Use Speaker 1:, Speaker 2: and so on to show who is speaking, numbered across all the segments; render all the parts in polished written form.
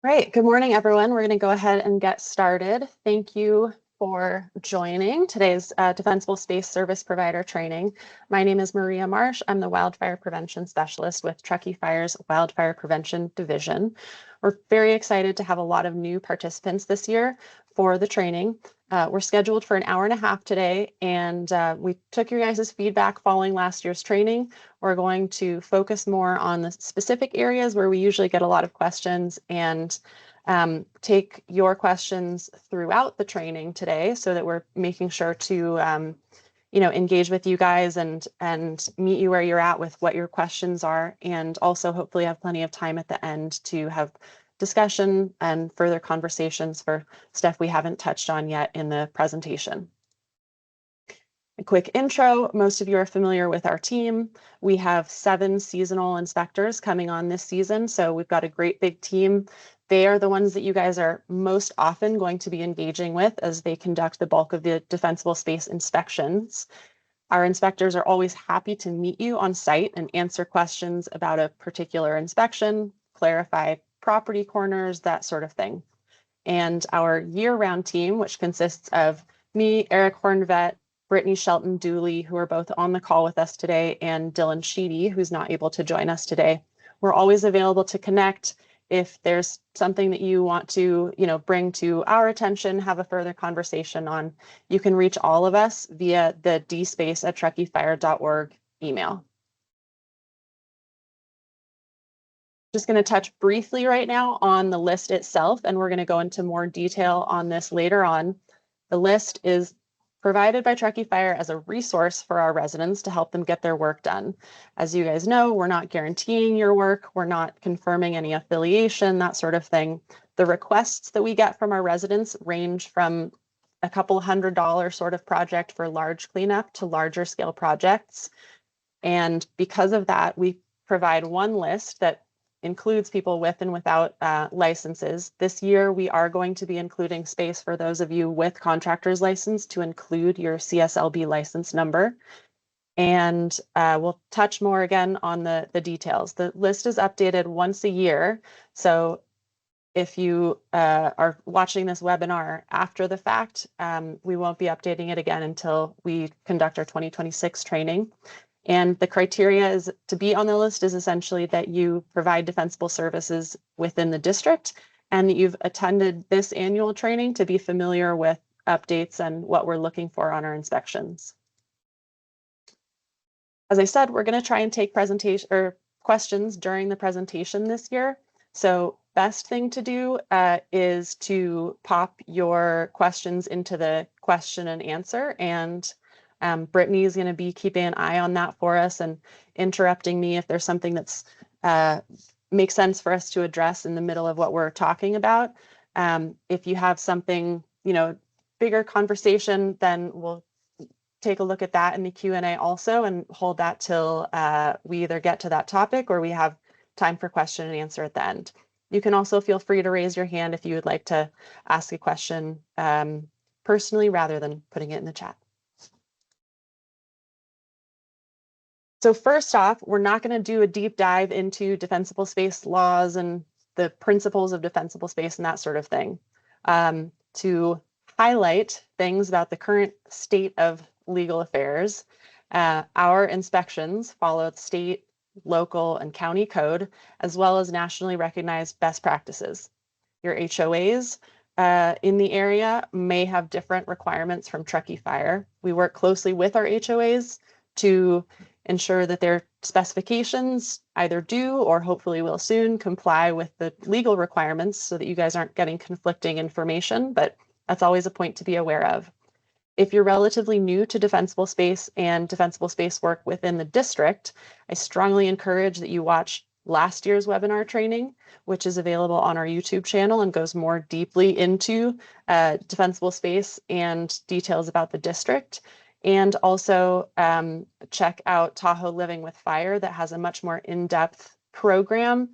Speaker 1: Right. Good morning, everyone. We're going to go ahead and get started. Thank you for joining today's Defensible Space Service Provider training. My name is Maria Marsh. I'm the Wildfire Prevention Specialist with Truckee Fire's Wildfire Prevention Division. We're very excited to have a lot of new participants this year for the training. We're scheduled for an hour and a half today, and we took your guys' feedback following last year's training. We're going to focus more on the specific areas where we usually get a lot of questions and take your questions throughout the training today so that we're making sure to engage with you guys and meet you where you're at with what your questions are, and also hopefully have plenty of time at the end to have discussion and further conversations for stuff we haven't touched on yet in the presentation. A quick intro, most of you are familiar with our team. We have 7 seasonal inspectors coming on this season, so we've got a great big team. They are the ones that you guys are most often going to be engaging with as they conduct the bulk of the defensible space inspections. Our inspectors are always happy to meet you on site and answer questions about a particular inspection, clarify property corners, that sort of thing. And our year-round team, which consists of me, Eric Hornvet, Brittany Shelton Dooley, who are both on the call with us today, and Dylan Sheedy, who's not able to join us today. We're always available to connect. If there's something that you want to, bring to our attention, have a further conversation on, you can reach all of us via the dspace@truckeefire.org email. Just going to touch briefly right now on the list itself, and we're going to go into more detail on this later on. The list is provided by Truckee Fire as a resource for our residents to help them get their work done. As you guys know, we're not guaranteeing your work. We're not confirming any affiliation, that sort of thing. The requests that we get from our residents range from a couple $100 sort of project for large cleanup to larger scale projects. And because of that, we provide one list that includes people with and without licenses. This year, we are going to be including space for those of you with contractor's license to include your CSLB license number. And we'll touch more again on the details. The list is updated once a year. So if you are watching this webinar after the fact, we won't be updating it again until we conduct our 2026 training. And the criteria is to be on the list is essentially that you provide defensible services within the district and that you've attended this annual training to be familiar with updates and what we're looking for on our inspections. As I said, we're going to try and take presentation or questions during the presentation this year. So best thing to do is to pop your questions into the question and answer, and Brittany is going to be keeping an eye on that for us and interrupting me if there's something that's makes sense for us to address in the middle of what we're talking about. If you have something, bigger conversation, then we'll take a look at that in the Q&A also and hold that till we either get to that topic or we have time for question and answer at the end. You can also feel free to raise your hand if you would like to ask a question personally rather than putting it in the chat. So first off, we're not going to do a deep dive into defensible space laws and the principles of defensible space and that sort of thing. To highlight things about the current state of legal affairs, our inspections follow state, local, and county code, as well as nationally recognized best practices. Your HOAs in the area may have different requirements from Truckee Fire. We work closely with our HOAs to ensure that their specifications either do or hopefully will soon comply with the legal requirements so that you guys aren't getting conflicting information, but that's always a point to be aware of. If you're relatively new to defensible space and defensible space work within the district, I strongly encourage that you watch last year's webinar training, which is available on our YouTube channel and goes more deeply into defensible space and details about the district. And also check out Tahoe Living with Fire that has a much more in-depth program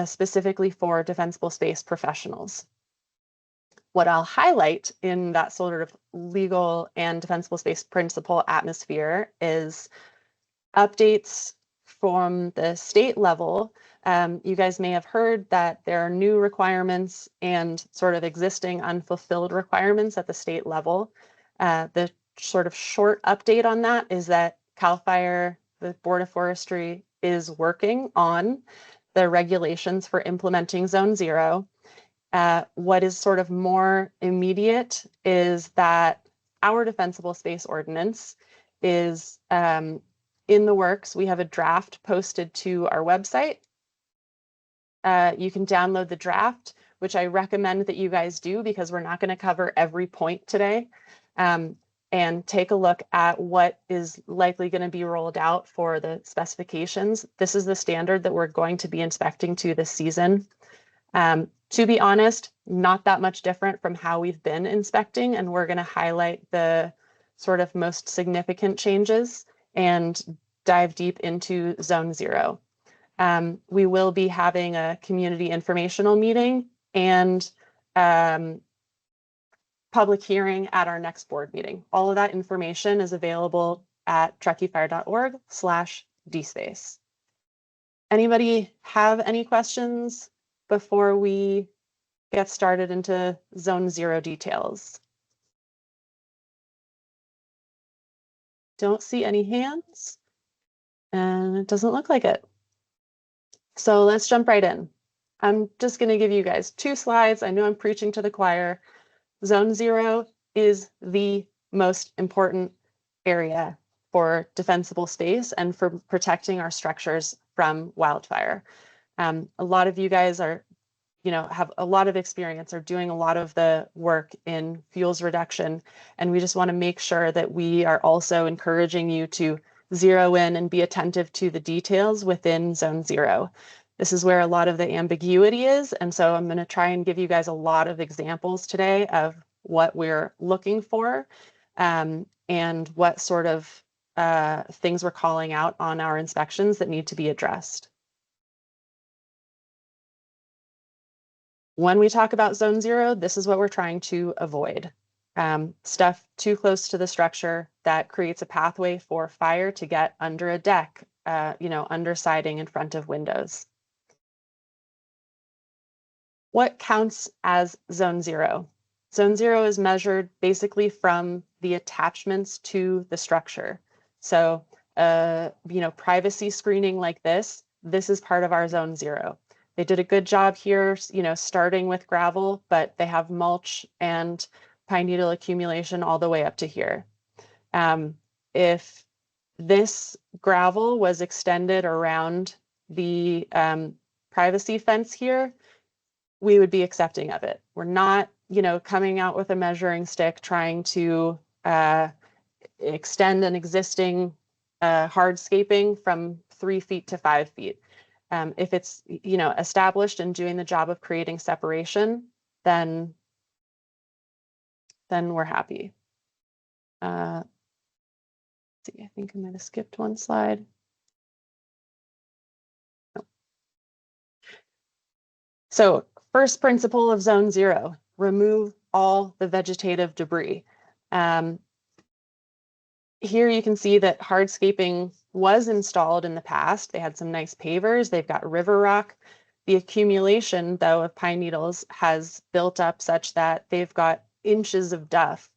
Speaker 1: specifically for defensible space professionals. What I'll highlight in that sort of legal and defensible space principle atmosphere is updates from the state level, you guys may have heard that there are new requirements and sort of existing unfulfilled requirements at the state level. The sort of short update on that is that CAL FIRE, the Board of Forestry, is working on the regulations for implementing Zone 0. What is sort of more immediate is that our defensible space ordinance is in the works. We have a draft posted to our website. You can download the draft, which I recommend that you guys do because we're not going to cover every point today. And take a look at what is likely going to be rolled out for the specifications. This is the standard that we're going to be inspecting to this season. To be honest, not that much different from how we've been inspecting, and we're going to highlight the sort of most significant changes and dive deep into Zone 0. We will be having a community informational meeting and public hearing at our next board meeting. All of that information is available at truckeefire.org/dspace. Anybody have any questions before we get started into Zone 0 details? Don't see any hands, and it doesn't look like it. So let's jump right in. I'm just going to give you guys 2 slides. I know I'm preaching to the choir. Zone 0 is the most important area for defensible space and for protecting our structures from wildfire. A lot of you guys are, have a lot of experience, are doing a lot of the work in fuels reduction, and we just want to make sure that we are also encouraging you to zero in and be attentive to the details within Zone 0. This is where a lot of the ambiguity is, and so I'm going to try and give you guys a lot of examples today of what we're looking for and what sort of things we're calling out on our inspections that need to be addressed. When we talk about Zone 0, this is what we're trying to avoid. Stuff too close to the structure that creates a pathway for fire to get under a deck, under siding in front of windows. What counts as Zone 0? Zone 0 is measured basically from the attachments to the structure. So, privacy screening like this is part of our Zone 0. They did a good job here, starting with gravel, but they have mulch and pine needle accumulation all the way up to here. If this gravel was extended around the privacy fence here, we would be accepting of it. We're not, coming out with a measuring stick trying to extend an existing hardscaping from 3 feet to 5 feet. If it's, established and doing the job of creating separation, then we're happy. Let's see, I think I might have skipped one slide. No. So first principle of Zone 0, remove all the vegetative debris. Here you can see that hardscaping was installed in the past. They had some nice pavers. They've got river rock. The accumulation, though, of pine needles has built up such that they've got inches of duff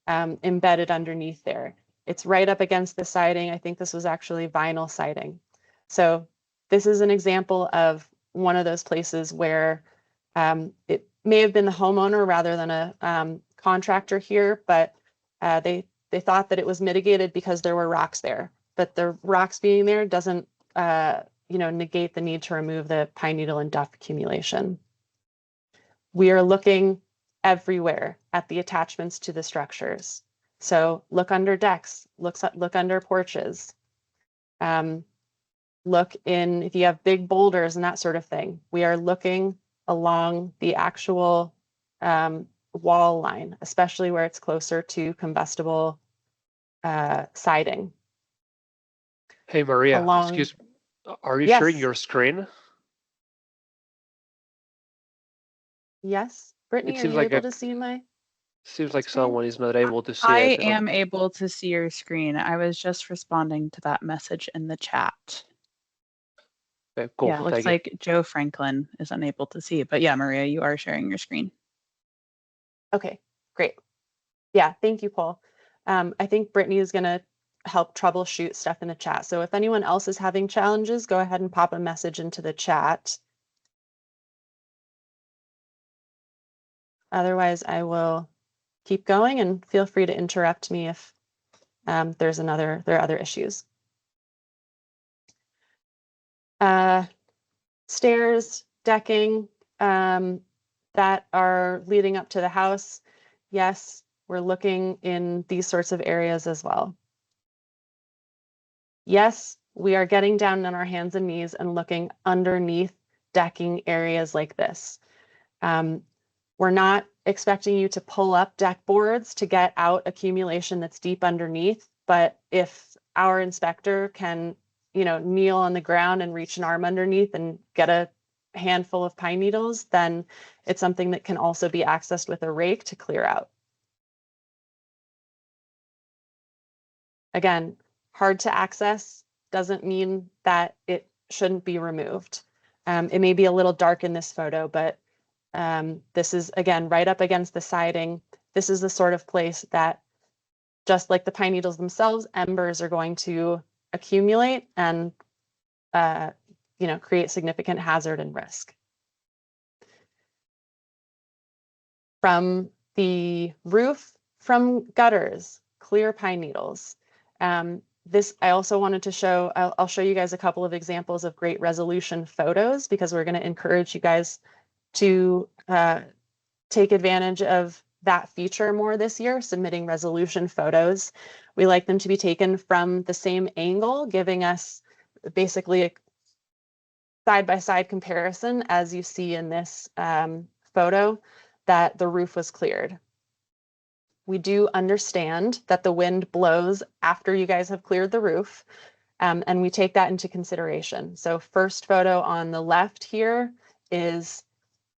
Speaker 1: embedded underneath there. It's right up against the siding. I think this was actually vinyl siding. So this is an example of one of those places where it may have been the homeowner rather than a contractor here, but they thought that it was mitigated because there were rocks there. But the rocks being there doesn't negate the need to remove the pine needle and duff accumulation. We are looking everywhere at the attachments to the structures. So look under decks, look under porches. Look in, if you have big boulders and that sort of thing. We are looking along the actual wall line, especially where it's closer to combustible siding.
Speaker 2: Hey, Maria, excuse me. Are you sharing your screen?
Speaker 1: Yes. Brittany, are you able to see my
Speaker 2: Seems like
Speaker 1: screen?
Speaker 2: someone is not able to see
Speaker 3: I
Speaker 2: it.
Speaker 3: am able to see your screen. I was just responding to that message in the chat.
Speaker 2: Okay, cool.
Speaker 3: Yeah, it looks like Joe Franklin is unable to see, but yeah, Maria, you are sharing your screen.
Speaker 1: Okay, great. Yeah, thank you, Paul. I think Brittany is going to help troubleshoot stuff in the chat. So if anyone else is having challenges, go ahead and pop a message into the chat. Otherwise, I will keep going, and feel free to interrupt me if there are other issues. Stairs, decking that are leading up to the house. Yes, we're looking in these sorts of areas as well. Yes, we are getting down on our hands and knees and looking underneath decking areas like this. We're not expecting you to pull up deck boards to get out accumulation that's deep underneath, but if our inspector can, kneel on the ground and reach an arm underneath and get a handful of pine needles, then it's something that can also be accessed with a rake to clear out. Again, hard to access doesn't mean that it shouldn't be removed. It may be a little dark in this photo, but this is, again, right up against the siding. This is the sort of place that, just like the pine needles themselves, embers are going to accumulate and create significant hazard and risk. From the roof, from gutters, clear pine needles. This I also wanted to show. I'll show you guys a couple of examples of great resolution photos, because we're going to encourage you guys to take advantage of that feature more this year, submitting resolution photos. We like them to be taken from the same angle, giving us basically a side-by-side comparison, as you see in this photo, that the roof was cleared. We do understand that the wind blows after you guys have cleared the roof, and we take that into consideration. So first photo on the left here is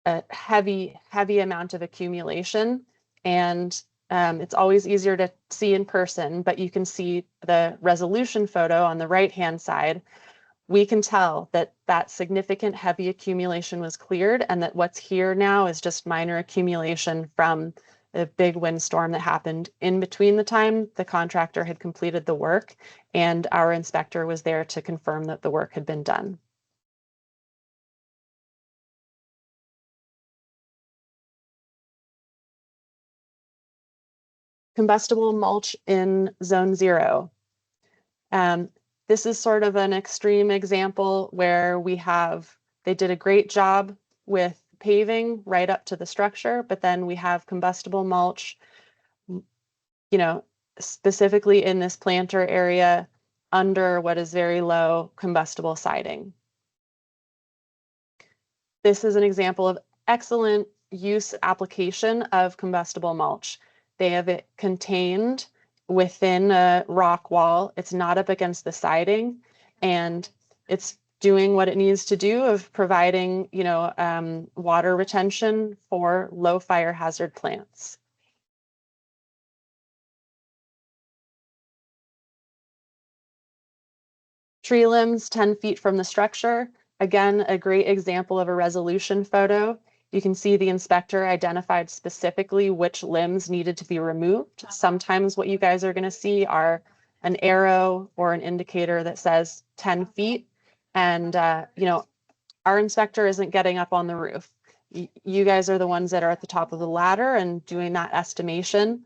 Speaker 1: a heavy amount of accumulation, and it's always easier to see in person, but you can see the resolution photo on the right-hand side. We can tell that that significant heavy accumulation was cleared, and that what's here now is just minor accumulation from the big windstorm that happened in between the time the contractor had completed the work and our inspector was there to confirm that the work had been done. Combustible mulch in zone 0. This is sort of an extreme example where they did a great job with paving right up to the structure, but then we have combustible mulch, specifically in this planter area under what is very low combustible siding. This is an example of excellent use application of combustible mulch. They have it contained within a rock wall. It's not up against the siding, and it's doing what it needs to do of providing, water retention for low fire hazard plants. Tree limbs 10 feet from the structure. Again, a great example of a resolution photo. You can see the inspector identified specifically which limbs needed to be removed. Sometimes what you guys are going to see are an arrow or an indicator that says 10 feet. And, our inspector isn't getting up on the roof. You guys are the ones that are at the top of the ladder and doing that estimation.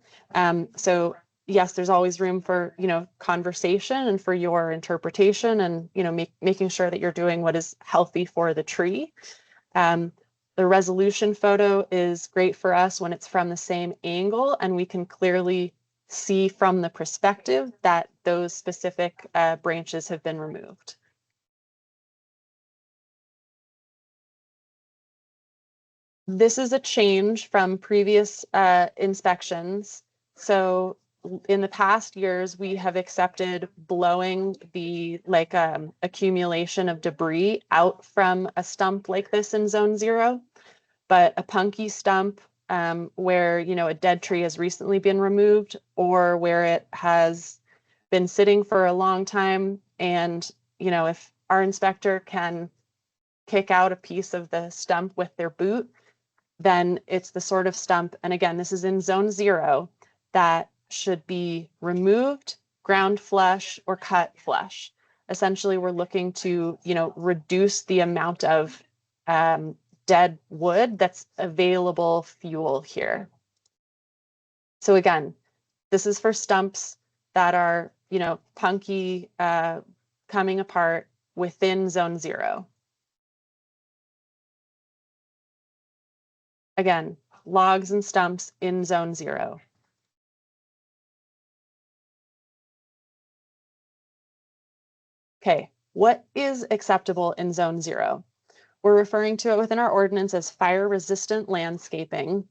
Speaker 1: So yes, there's always room for, conversation and for your interpretation and, making sure that you're doing what is healthy for the tree. The resolution photo is great for us when it's from the same angle and we can clearly see from the perspective that those specific branches have been removed. This is a change from previous inspections. So in the past years, we have accepted blowing the accumulation of debris out from a stump like this in zone 0, but a punky stump where, a dead tree has recently been removed or where it has been sitting for a long time. And, if our inspector can kick out a piece of the stump with their boot, then it's the sort of stump, and again, this is in zone 0, that should be removed, ground flush, or cut flush. Essentially, we're looking to, reduce the amount of dead wood that's available fuel here. So again, this is for stumps that are, punky, coming apart within zone 0. Again, logs and stumps in zone 0. Okay, what is acceptable in zone 0? We're referring to it within our ordinance as fire-resistant landscaping.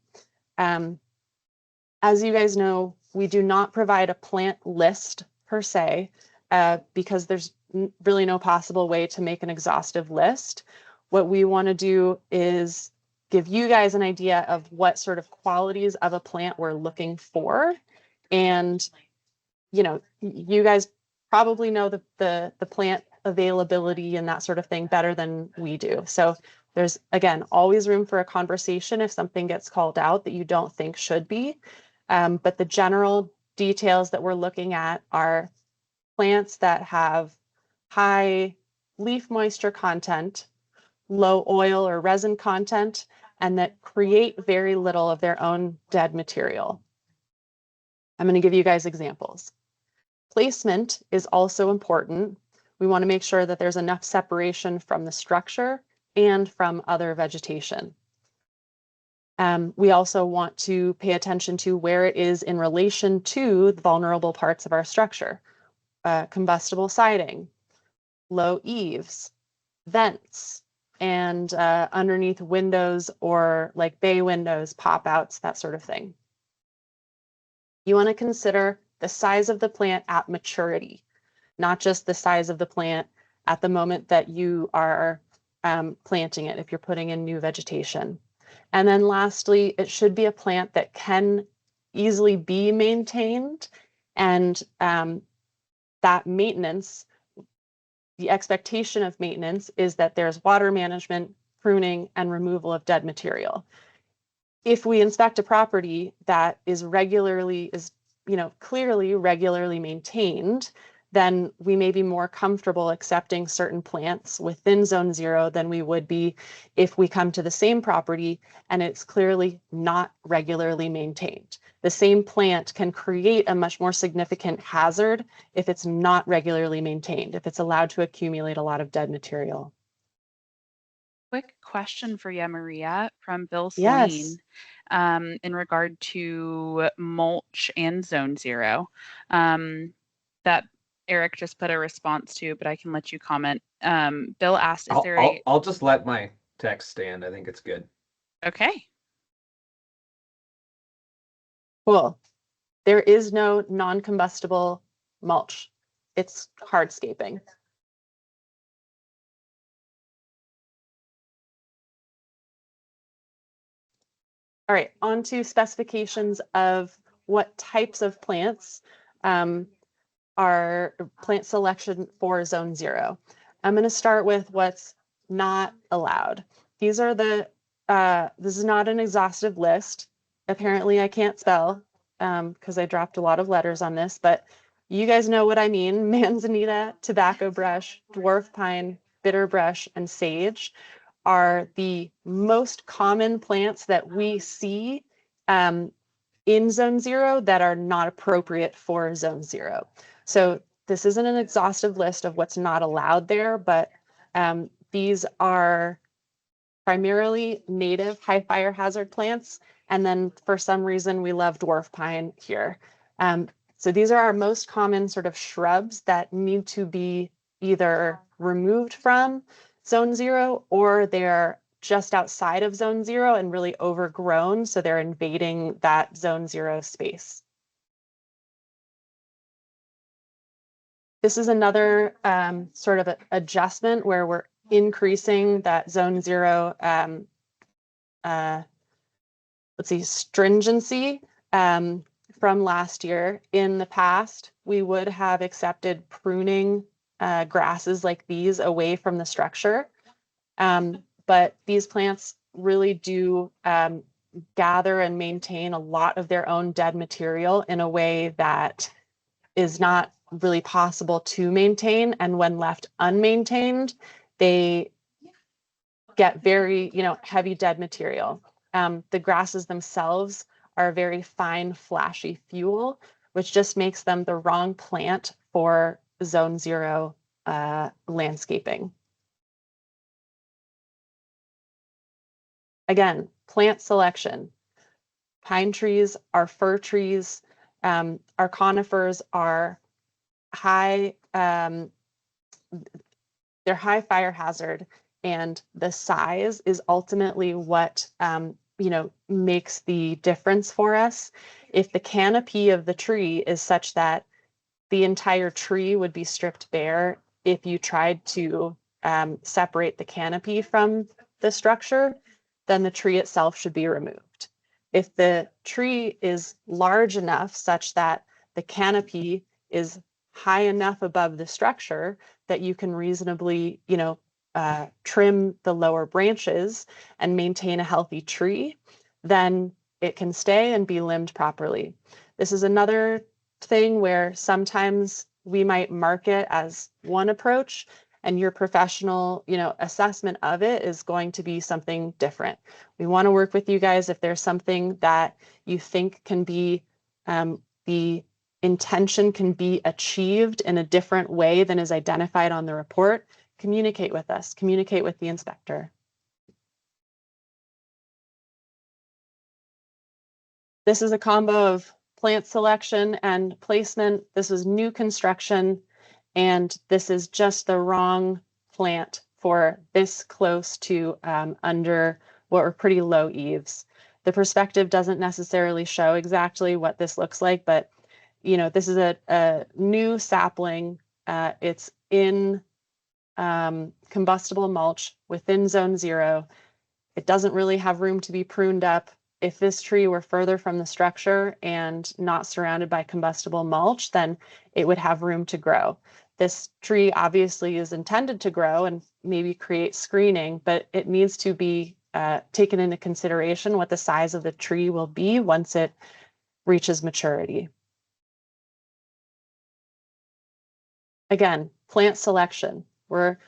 Speaker 1: As you guys know, we do not provide a plant list per se, because there's really no possible way to make an exhaustive list. What we want to do is give you guys an idea of what sort of qualities of a plant we're looking for. And, you guys probably know the plant availability and that sort of thing better than we do. So there's, again, always room for a conversation if something gets called out that you don't think should be. But the general details that we're looking at are plants that have high leaf moisture content, low oil or resin content, and that create very little of their own dead material. I'm going to give you guys examples. Placement is also important. We want to make sure that there's enough separation from the structure and from other vegetation. We also want to pay attention to where it is in relation to the vulnerable parts of our structure. Combustible siding, low eaves, vents, and underneath windows or like bay windows, pop outs, that sort of thing. You want to consider the size of the plant at maturity, not just the size of the plant at the moment that you are planting it if you're putting in new vegetation. And then lastly, it should be a plant that can easily be maintained, and that maintenance, the expectation of maintenance is that there's water management, pruning, and removal of dead material. If we inspect a property that is clearly regularly maintained, then we may be more comfortable accepting certain plants within zone 0 than we would be if we come to the same property and it's clearly not regularly maintained. The same plant can create a much more significant hazard if it's not regularly maintained, if it's allowed to accumulate a lot of dead material.
Speaker 3: Quick question for you, Maria, from Bill
Speaker 1: Yes.
Speaker 3: Celine, in regard to mulch and zone 0. That Eric just put a response to, but I can let you comment. Bill asked, is there
Speaker 4: I'll just let my text stand. I think it's good.
Speaker 3: Okay.
Speaker 1: Cool. There is no non-combustible mulch. It's hardscaping. All right, on to specifications of what types of plants are plant selection for zone 0. I'm going to start with what's not allowed. These are this is not an exhaustive list. Apparently I can't spell because I dropped a lot of letters on this, but you guys know what I mean. Manzanita, tobacco brush, dwarf pine, bitter brush, and sage are the most common plants that we see in zone 0 that are not appropriate for zone 0. So this isn't an exhaustive list of what's not allowed there, but these are primarily native high fire hazard plants. And then for some reason, we love dwarf pine here. So these are our most common sort of shrubs that need to be either removed from zone 0 or they're just outside of zone 0 and really overgrown. So they're invading that zone 0 space. This is another sort of adjustment where we're increasing that zone 0, stringency from last year. In the past, we would have accepted pruning grasses like these away from the structure. But these plants really do gather and maintain a lot of their own dead material in a way that is not really possible to maintain. And when left unmaintained, they get very, heavy dead material. The grasses themselves are a very fine, flashy fuel, which just makes them the wrong plant for Zone 0 landscaping. Again, plant selection. Pine trees are fir trees. Our conifers are high, they're high fire hazard, and the size is ultimately what makes the difference for us. If the canopy of the tree is such that the entire tree would be stripped bare if you tried to separate the canopy from the structure, then the tree itself should be removed. If the tree is large enough such that the canopy is high enough above the structure that you can reasonably, trim the lower branches and maintain a healthy tree, then it can stay and be limbed properly. This is another thing where sometimes we might mark it as one approach, and your professional, assessment of it is going to be something different. We want to work with you guys. If there's something that you think can be, the intention can be achieved in a different way than is identified on the report, communicate with us, communicate with the inspector. This is a combo of plant selection and placement. This is new construction, and this is just the wrong plant for this close to under what were pretty low eaves. The perspective doesn't necessarily show exactly what this looks like, but this is a new sapling. It's in combustible mulch within Zone 0. It doesn't really have room to be pruned up. If this tree were further from the structure and not surrounded by combustible mulch, then it would have room to grow. This tree obviously is intended to grow and maybe create screening, but it needs to be taken into consideration what the size of the tree will be once it reaches maturity. Again, plant selection. We're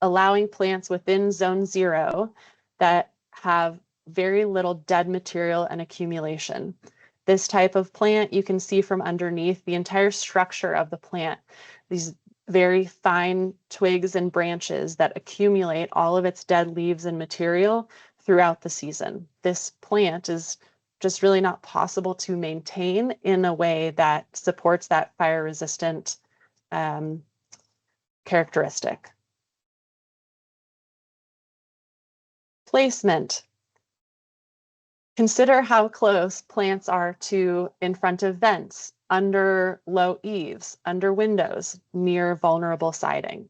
Speaker 1: allowing plants within Zone 0 that have very little dead material and accumulation. This type of plant, you can see from underneath the entire structure of the plant, these very fine twigs and branches that accumulate all of its dead leaves and material throughout the season. This plant is just really not possible to maintain in a way that supports that fire resistant characteristic. Placement. Consider how close plants are to in front of vents, under low eaves, under windows, near vulnerable siding.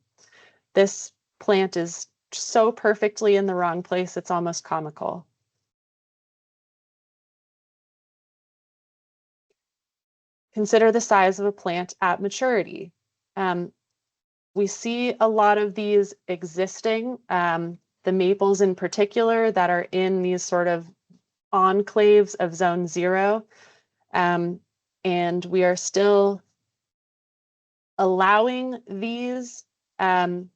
Speaker 1: This plant is so perfectly in the wrong place, it's almost comical. Consider the size of a plant at maturity. We see a lot of these existing, the maples in particular that are in these sort of enclaves of Zone 0. And we are still allowing these.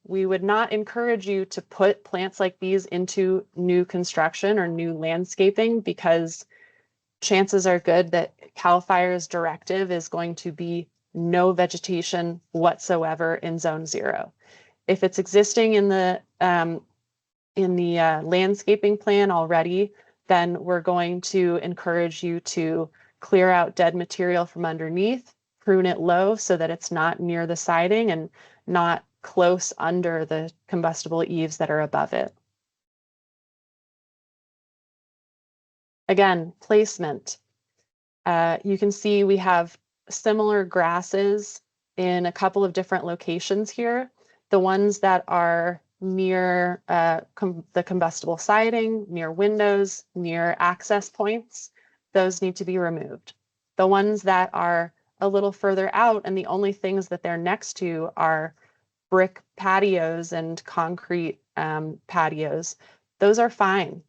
Speaker 1: We would not encourage you to put plants like these into new construction or new landscaping, because chances are good that CAL FIRE's directive is going to be no vegetation whatsoever in Zone 0. If it's existing in the landscaping plan already, then we're going to encourage you to clear out dead material from underneath, prune it low so that it's not near the siding and not close under the combustible eaves that are above it. Again, placement. You can see we have similar grasses in a couple of different locations here. The ones that are near the combustible siding, near windows, near access points, those need to be removed. The ones that are a little further out and the only things that they're next to are brick patios and concrete patios. Those are fine.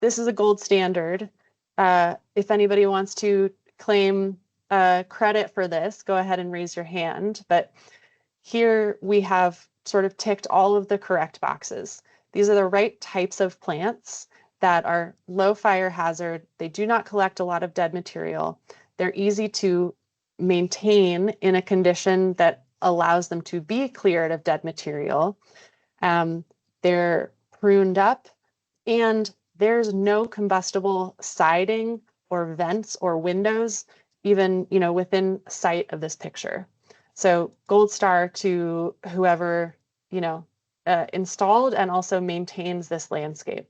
Speaker 1: This is a gold standard. If anybody wants to claim credit for this, go ahead and raise your hand. But here we have sort of ticked all of the correct boxes. These are the right types of plants that are low fire hazard. They do not collect a lot of dead material. They're easy to maintain in a condition that allows them to be cleared of dead material. They're pruned up, and there's no combustible siding or vents or windows, even, you know, within sight of this picture. So gold star to whoever, you know, installed and also maintains this landscape.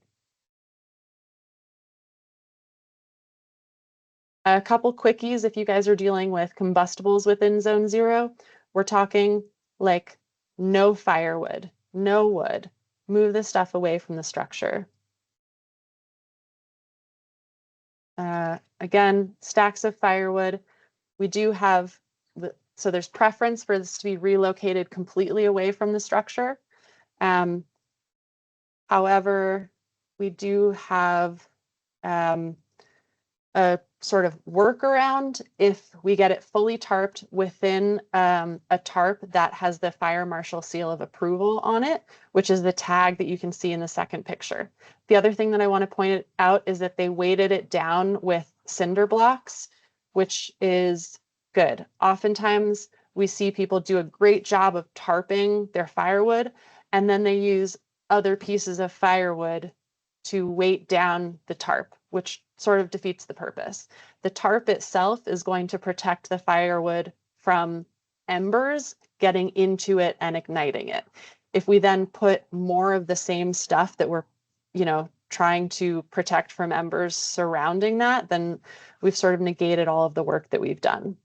Speaker 1: A couple quickies if you guys are dealing with combustibles within zone 0. We're talking like no firewood, no wood. Move this stuff away from the structure. Again, stacks of firewood. We do have, so there's preference for this to be relocated completely away from the structure. However, we do have a sort of workaround if we get it fully tarped within a tarp that has the fire marshal seal of approval on it, which is the tag that you can see in the second picture. The other thing that I want to point out is that they weighted it down with cinder blocks, which is good. Oftentimes we see people do a great job of tarping their firewood, and then they use other pieces of firewood to weight down the tarp, which sort of defeats the purpose. The tarp itself is going to protect the firewood from embers getting into it and igniting it. If we then put more of the same stuff that we're, you know, trying to protect from embers surrounding that, then we've sort of negated all of the work that we've done.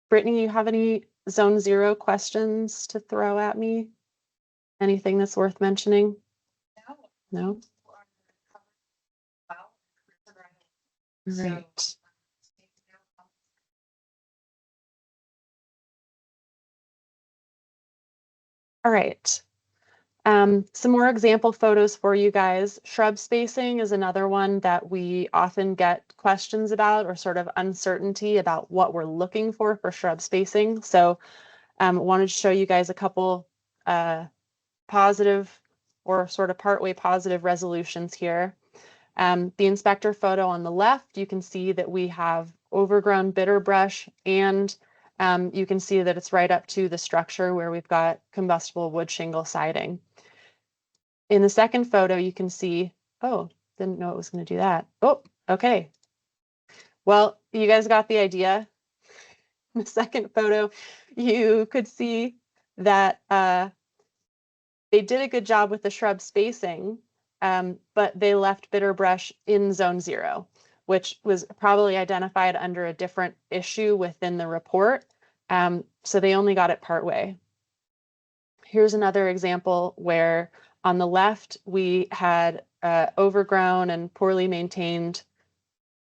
Speaker 1: Brittany, you have any zone 0 questions to throw at me? Anything that's worth mentioning? No? Right. All right. Some more example photos for you guys. Shrub spacing is another one that we often get questions about, or sort of uncertainty about what we're looking for shrub spacing. So wanted to show you guys a couple positive or sort of partway positive resolutions here. The inspector photo on the left, you can see that we have overgrown bitter brush, and you can see that it's right up to the structure where we've got combustible wood shingle siding. In the second photo, you can see, oh, didn't know it was going to do that. Oh, okay. Well, you guys got the idea. In the second photo, you could see that they did a good job with the shrub spacing, but they left bitter brush in zone 0, which was probably identified under a different issue within the report. So they only got it partway. Here's another example where on the left, we had overgrown and poorly maintained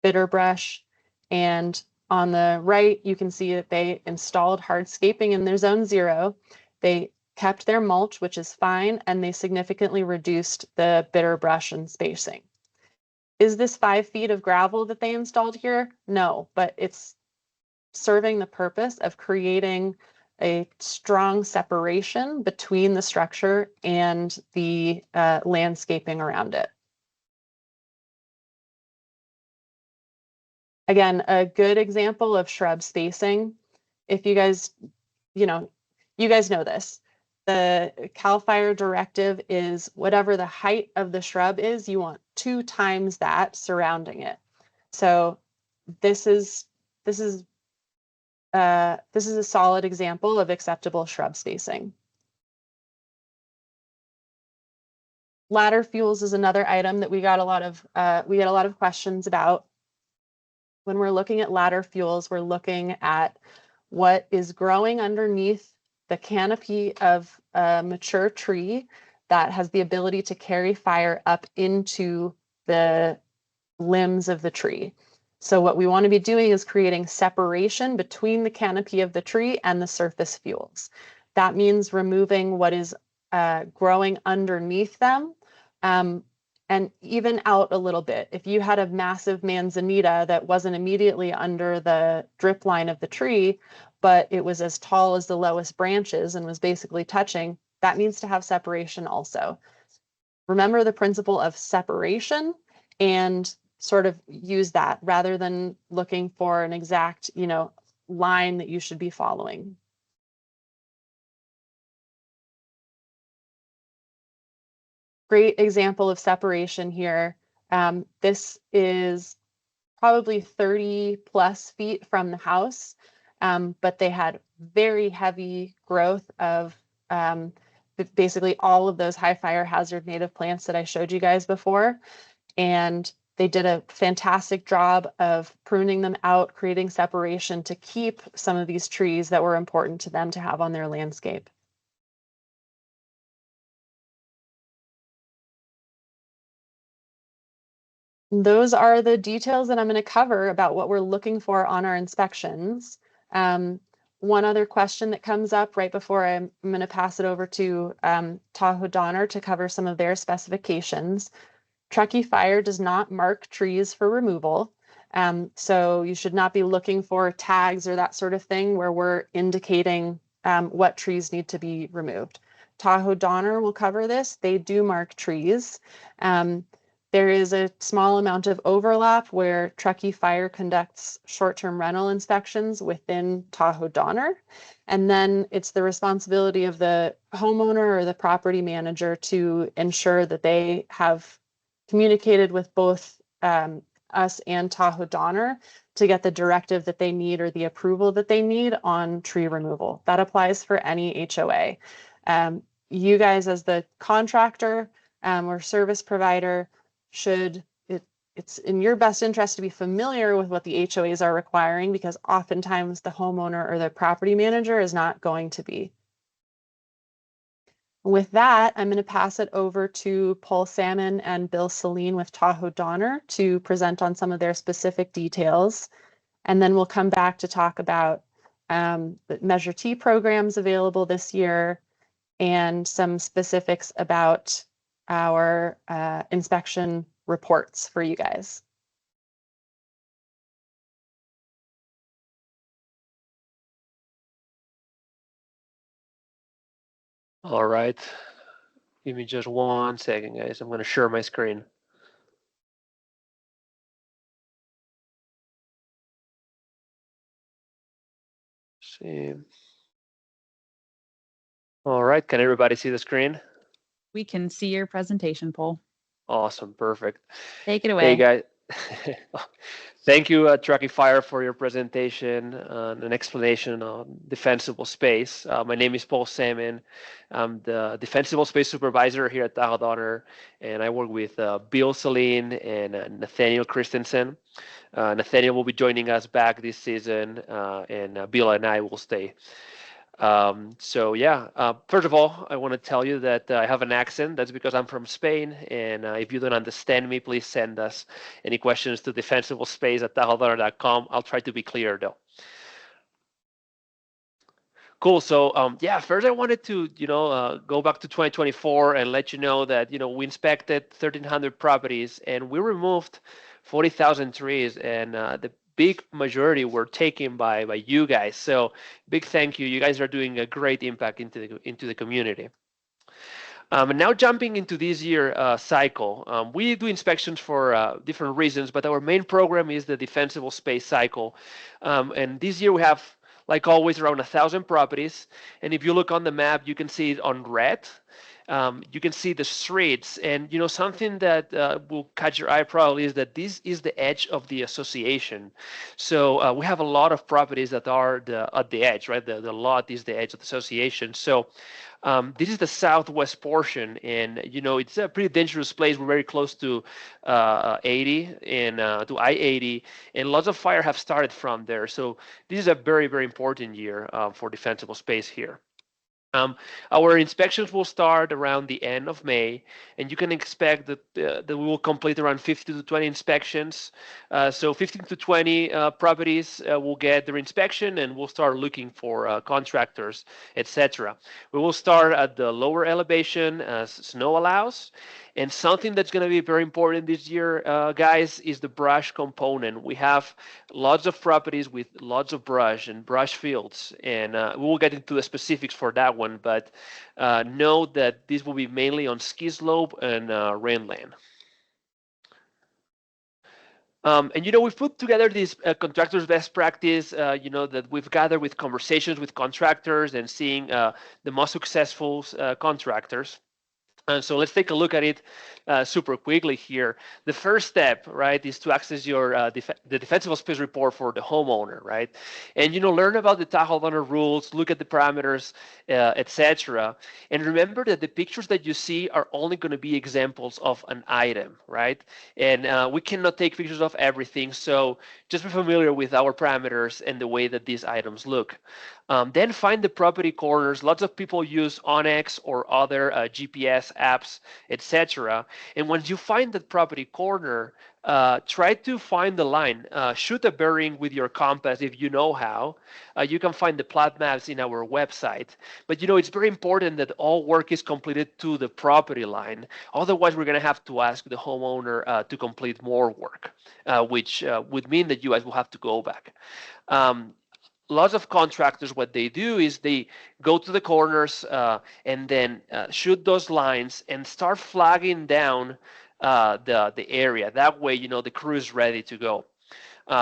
Speaker 1: bitter brush. And on the right, you can see that they installed hardscaping in their zone 0. They kept their mulch, which is fine, and they significantly reduced the bitter brush and spacing. Is this 5 feet of gravel that they installed here? No, but it's serving the purpose of creating a strong separation between the structure and the landscaping around it. Again, a good example of shrub spacing. If you guys, you guys know this. The CAL FIRE directive is whatever the height of the shrub is, you want 2 times that surrounding it. So this is a solid example of acceptable shrub spacing. Ladder fuels is another item that we got a lot of questions about. When we're looking at ladder fuels, we're looking at what is growing underneath the canopy of a mature tree that has the ability to carry fire up into the limbs of the tree. So what we want to be doing is creating separation between the canopy of the tree and the surface fuels. That means removing what is growing underneath them, and even out a little bit. If you had a massive manzanita that wasn't immediately under the drip line of the tree, but it was as tall as the lowest branches and was basically touching, that needs to have separation also. Remember the principle of separation and sort of use that rather than looking for an exact, line that you should be following. Great example of separation here. This is probably 30 plus feet from the house, but they had very heavy growth of basically all of those high fire hazard native plants that I showed you guys before. And they did a fantastic job of pruning them out, creating separation to keep some of these trees that were important to them to have on their landscape. Those are the details that I'm going to cover about what we're looking for on our inspections. One other question that comes up right before I'm going to pass it over to Tahoe Donner to cover some of their specifications. Truckee Fire does not mark trees for removal. So you should not be looking for tags or that sort of thing where we're indicating what trees need to be removed. Tahoe Donner will cover this. They do mark trees. There is a small amount of overlap where Truckee Fire conducts short-term rental inspections within Tahoe Donner. And then it's the responsibility of the homeowner or the property manager to ensure that they have communicated with both us and Tahoe Donner to get the directive that they need or the approval that they need on tree removal. That applies for any HOA. You guys as the contractor or service provider it's in your best interest to be familiar with what the HOAs are requiring, because oftentimes the homeowner or the property manager is not going to be. With that, I'm going to pass it over to Paul Salmon and Bill Celine with Tahoe Donner to present on some of their specific details. And then we'll come back to talk about the Measure T programs available this year and some specifics about our inspection reports for you guys.
Speaker 2: All right. Give me just 1 second, guys. I'm going to share my screen. See. All right. Can everybody see the screen?
Speaker 3: We can see your presentation, Paul.
Speaker 2: Awesome. Perfect.
Speaker 3: Take it away.
Speaker 2: Hey, guys. Thank you, Truckee Fire, for your presentation and an explanation on defensible space. My name is Paul Salmon. I'm the defensible space supervisor here at Tahoe Donner, and I work with Bill Celine and Nathaniel Christensen. Nathaniel will be joining us back this season, and Bill and I will stay. First of all, I want to tell you that I have an accent. That's because I'm from Spain, and if you don't understand me, please send us any questions to defensiblespace@tahoedonner.com. I'll try to be clear though. Cool. So first I wanted to go back to 2024 and let you know that we inspected 1,300 properties and we removed 40,000 trees, and the big majority were taken by you guys. So big thank you. You guys are doing a great impact into the community. And now jumping into this year cycle, we do inspections for different reasons, but our main program is the Defensible Space Cycle. And this year we have, like always, around 1,000 properties. And if you look on the map, you can see it on red. You can see the streets, and something that will catch your eye probably is that this is the edge of the association. So we have a lot of properties that are at the edge, right? The lot is the edge of the association. So this is the southwest portion, and it's a pretty dangerous place. We're very close to 80 and to I-80, and lots of fire have started from there. So this is a very, very important year for defensible space here. Our inspections will start around the end of May, and you can expect that we will complete around 15 to 20 inspections. So 15 to 20 properties will get their inspection, and we'll start looking for contractors, etc. We will start at the lower elevation as snow allows. And something that's going to be very important this year, guys, is the brush component. We have lots of properties with lots of brush and brush fields, and we will get into the specifics for that one, but note that this will be mainly on ski slope and rangeland. And we've put together this contractors best practice, that we've gathered with conversations with contractors and seeing the most successful contractors. And so let's take a look at it super quickly here. The first step, right, is to access your the defensible space report for the homeowner, right? And learn about the Tahoe Donner rules, look at the parameters, etc. And remember that the pictures that you see are only going to be examples of an item, right? And we cannot take pictures of everything, so just be familiar with our parameters and the way that these items look. Then find the property corners. Lots of people use Onyx or other GPS apps, etc. And once you find that property corner, try to find the line. Shoot a bearing with your compass if you know how. You can find the plat maps in our website. But it's very important that all work is completed to the property line. Otherwise, we're going to have to ask the homeowner to complete more work, which would mean that you guys will have to go back. Lots of contractors, what they do is they go to the corners and then shoot those lines and start flagging down the area. That way, the crew is ready to go.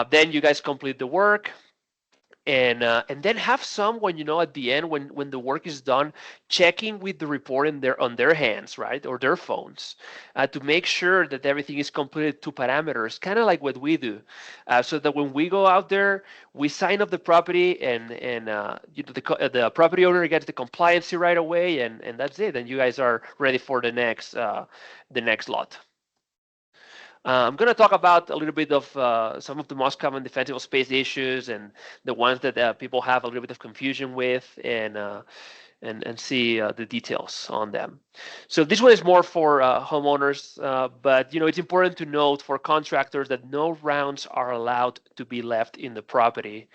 Speaker 2: Then you guys complete the work. And then have someone, at the end when the work is done, checking with the report on their hands, right, or their phones, to make sure that everything is completed to parameters, kind of like what we do, so that when we go out there, we sign up the property, and the property owner gets the compliancy right away, and that's it. And you guys are ready for the next lot. I'm going to talk about a little bit of some of the most common defensible space issues and the ones that people have a little bit of confusion with, and see the details on them. So this one is more for homeowners, but it's important to note for contractors that no rounds are allowed to be left in the property.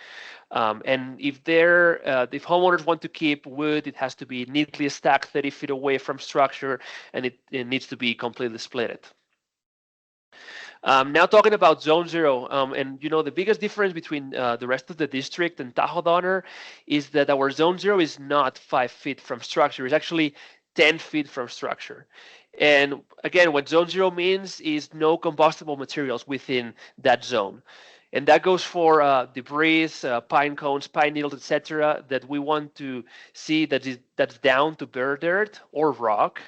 Speaker 2: And if homeowners want to keep wood, it has to be neatly stacked 30 feet away from structure, and it needs to be completely split. Now talking about Zone 0, and the biggest difference between the rest of the district and Tahoe Donner is that our Zone 0 is not 5 feet from structure. It's actually 10 feet from structure. And again, what Zone 0 means is no combustible materials within that zone. And that goes for debris, pine cones, pine needles, etc., that we want to see that's down to bare dirt or rock.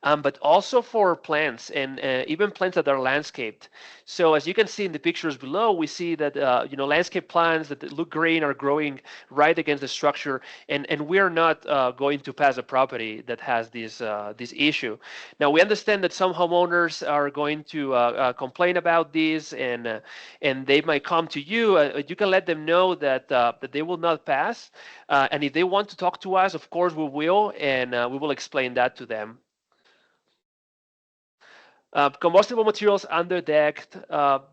Speaker 2: But also for plants and even plants that are landscaped. So as you can see in the pictures below, we see that landscape plants that look green are growing right against the structure, and we are not going to pass a property that has this issue. Now we understand that some homeowners are going to complain about this, and they might come to you. You can let them know that they will not pass, and if they want to talk to us, of course we will, and we will explain that to them. Combustible materials under deck.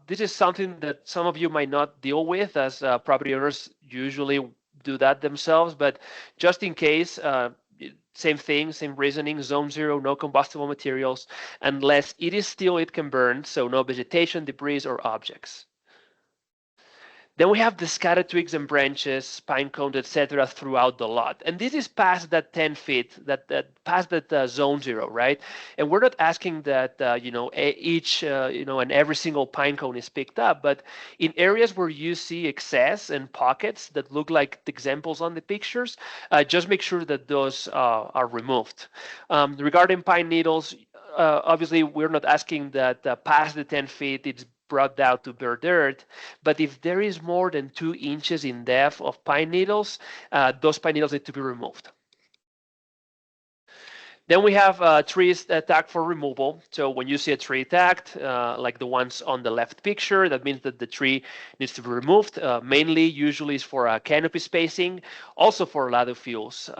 Speaker 2: This is something that some of you might not deal with, as property owners usually do that themselves, but just in case, same thing, same reasoning. Zone 0, no combustible materials, unless it is steel, it can burn, so no vegetation, debris, or objects. Then we have the scattered twigs and branches, pine cones, etc., throughout the lot. And this is past that 10 feet, past that Zone 0, right? And we're not asking that each and every single pine cone is picked up, but in areas where you see excess and pockets that look like the examples on the pictures, just make sure that those are removed. Regarding pine needles, obviously we're not asking that past the 10 feet it's brought down to bare dirt, but if there is more than 2 inches in depth of pine needles, those pine needles need to be removed. Then we have trees tagged for removal. So when you see a tree tagged, like the ones on the left picture, that means that the tree needs to be removed. Mainly, usually is for canopy spacing, also for ladder fuels,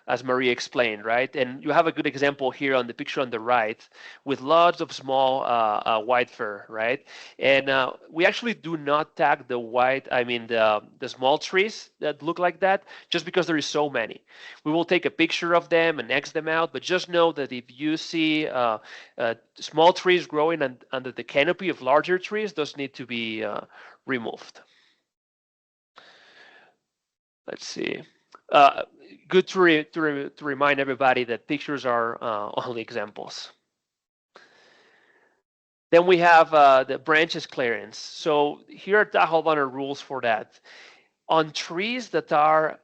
Speaker 2: as Maria explained, right? And you have a good example here on the picture on the right with lots of small white fir, right? And we actually do not tag the the small trees that look like that, just because there is so many. We will take a picture of them and X them out, but just know that if you see small trees growing under the canopy of larger trees, those need to be removed. Let's see. Good to remind everybody that pictures are only examples. Then we have the branches clearance. So here are Tahoe Donner rules for that. On trees that are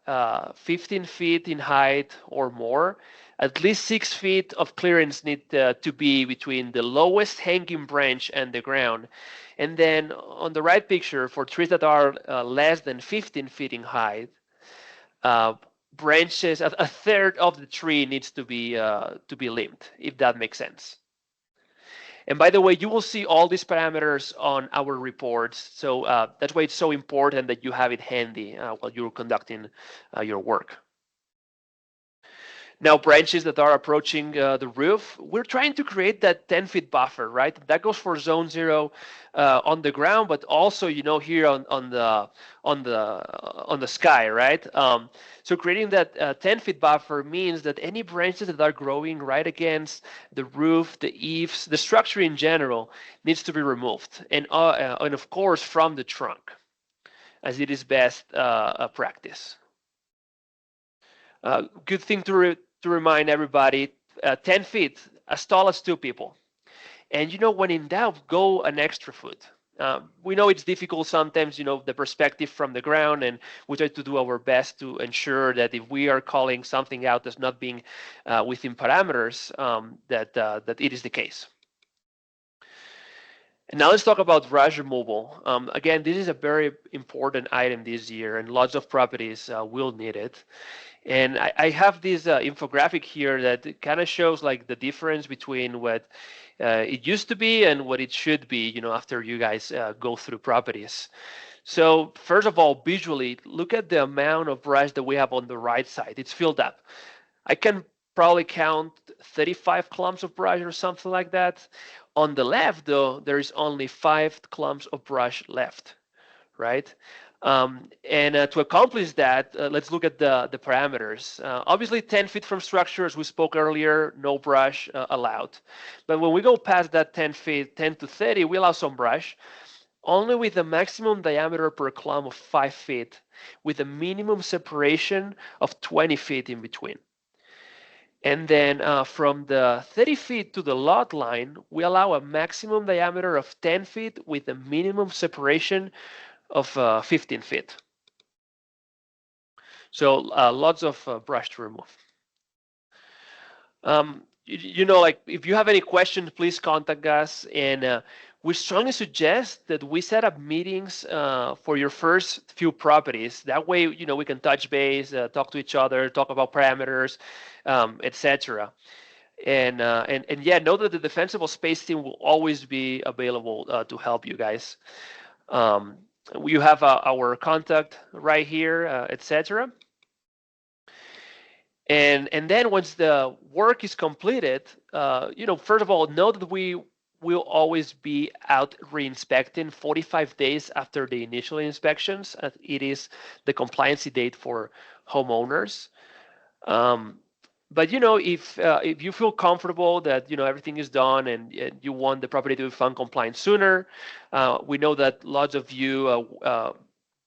Speaker 2: 15 feet in height or more, at least 6 feet of clearance need to be between the lowest hanging branch and the ground. And then on the right picture, for trees that are less than 15 feet in height, branches, a third of the tree needs to be limbed, if that makes sense. And by the way, you will see all these parameters on our reports. So that's why it's so important that you have it handy while you're conducting your work. Now, branches that are approaching the roof, we're trying to create that 10-foot buffer, right? That goes for zone 0 on the ground, but also, here on the sky, right? So creating that 10-foot buffer means that any branches that are growing right against the roof, the eaves, the structure in general needs to be removed, and of course from the trunk, as it is best practice. Good thing to remind everybody, 10 feet, as tall as 2 people. And when in doubt, go an extra foot. We know it's difficult sometimes, the perspective from the ground, and we try to do our best to ensure that if we are calling something out as not being within parameters, that it is the case. And now let's talk about brush removal. Again, this is a very important item this year, and lots of properties will need it. And I have this infographic here that kind of shows like the difference between what it used to be and what it should be, after you guys go through properties. So first of all, visually, look at the amount of brush that we have on the right side. It's filled up. I can probably count 35 clumps of brush or something like that. On the left, though, there is only 5 clumps of brush left, right? To accomplish that, let's look at the parameters. Obviously, 10 feet from structure, as we spoke earlier, no brush allowed. But when we go past that 10 feet, 10 to 30, we allow some brush, only with a maximum diameter per clump of 5 feet, with a minimum separation of 20 feet in between. And then from the 30 feet to the lot line, we allow a maximum diameter of 10 feet with a minimum separation of 15 feet. So lots of brush to remove. Like if you have any questions, please contact us. And we strongly suggest that we set up meetings for your first few properties. That way, we can touch base, talk to each other, talk about parameters, etc. And yeah, know that the Defensible Space team will always be available to help you guys. You have our contact right here, etc. And then once the work is completed, first of all, know that we will always be out re-inspecting 45 days after the initial inspections. It is the compliancy date for homeowners. But if you feel comfortable that everything is done and you want the property to be fund compliant sooner, we know that lots of you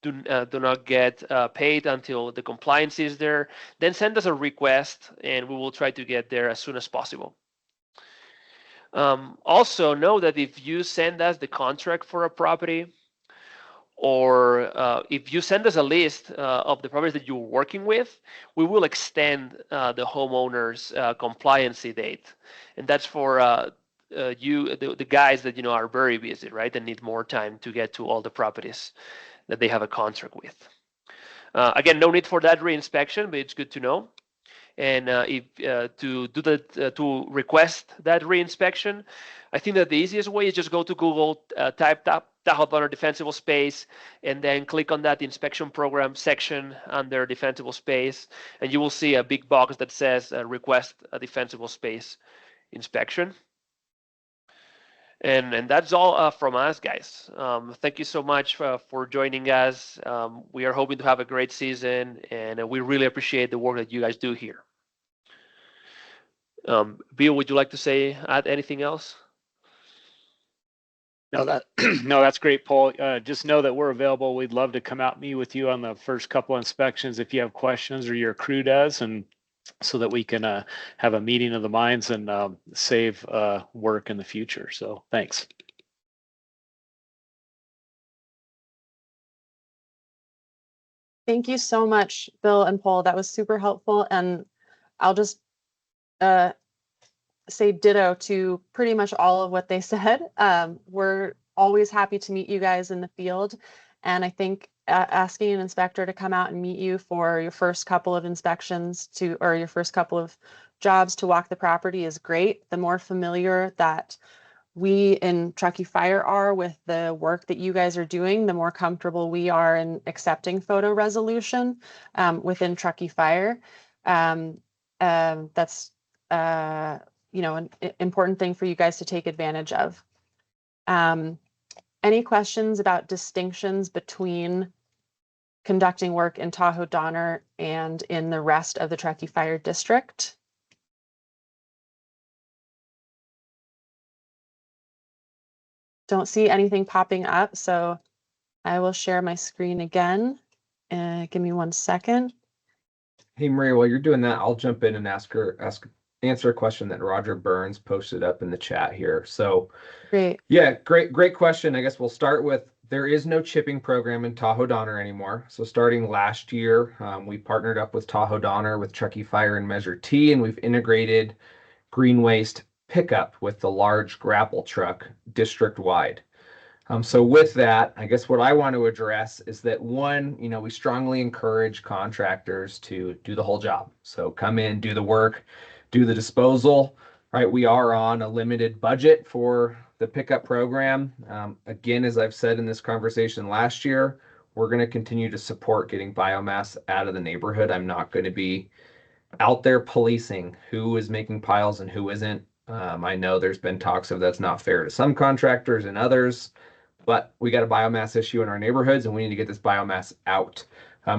Speaker 2: do not get paid until the compliance is there. Then send us a request, and we will try to get there as soon as possible. Also know that if you send us the contract for a property, or if you send us a list of the properties that you're working with, we will extend the homeowner's compliancy date. And that's for the guys that are very busy, right, and need more time to get to all the properties that they have a contract with. Again, no need for that re-inspection, but it's good to know. and if to request that reinspection. I think that the easiest way is just go to Google, type Tahoe Donner defensible space, and then click on that inspection program section under defensible space, and you will see a big box that says request a defensible space inspection. And that's all from us, guys. Thank you so much for joining us. We are hoping to have a great season, and we really appreciate the work that you guys do here. Bill, would you like to add anything else?
Speaker 5: No, that's great, Paul. Just know that we're available. We'd love to come out and meet with you on the first couple inspections if you have questions or your crew does, and so that we can have a meeting of the minds and save work in the future. So thanks.
Speaker 1: Thank you so much, Bill and Paul. That was super helpful. And I'll just say ditto to pretty much all of what they said. We're always happy to meet you guys in the field. And I think asking an inspector to come out and meet you for your first couple of inspections or your first couple of jobs to walk the property is great. The more familiar that we in Truckee Fire are with the work that you guys are doing, the more comfortable we are in accepting photo resolution within Truckee Fire. That's an important thing for you guys to take advantage of. Any questions about distinctions between conducting work in Tahoe Donner and in the rest of the Truckee Fire District? Don't see anything popping up, so I will share my screen again. Give me 1 second.
Speaker 4: Hey, Maria, while you're doing that, I'll jump in and answer a question that Roger Burns posted up in the chat here. So
Speaker 1: Great.
Speaker 4: Yeah, great question. I guess we'll start with, there is no chipping program in Tahoe Donner anymore. So starting last year, we partnered up with Tahoe Donner, with Truckee Fire and Measure T, and we've integrated green waste pickup with the large grapple truck district-wide. So with that, I guess what I want to address is that, one, we strongly encourage contractors to do the whole job. So come in, do the work, do the disposal, right? We are on a limited budget for the pickup program. Again, as I've said in this conversation last year, we're going to continue to support getting biomass out of the neighborhood. I'm not going to be out there policing who is making piles and who isn't. I know there's been talks of that's not fair to some contractors and others, but we got a biomass issue in our neighborhoods and we need to get this biomass out.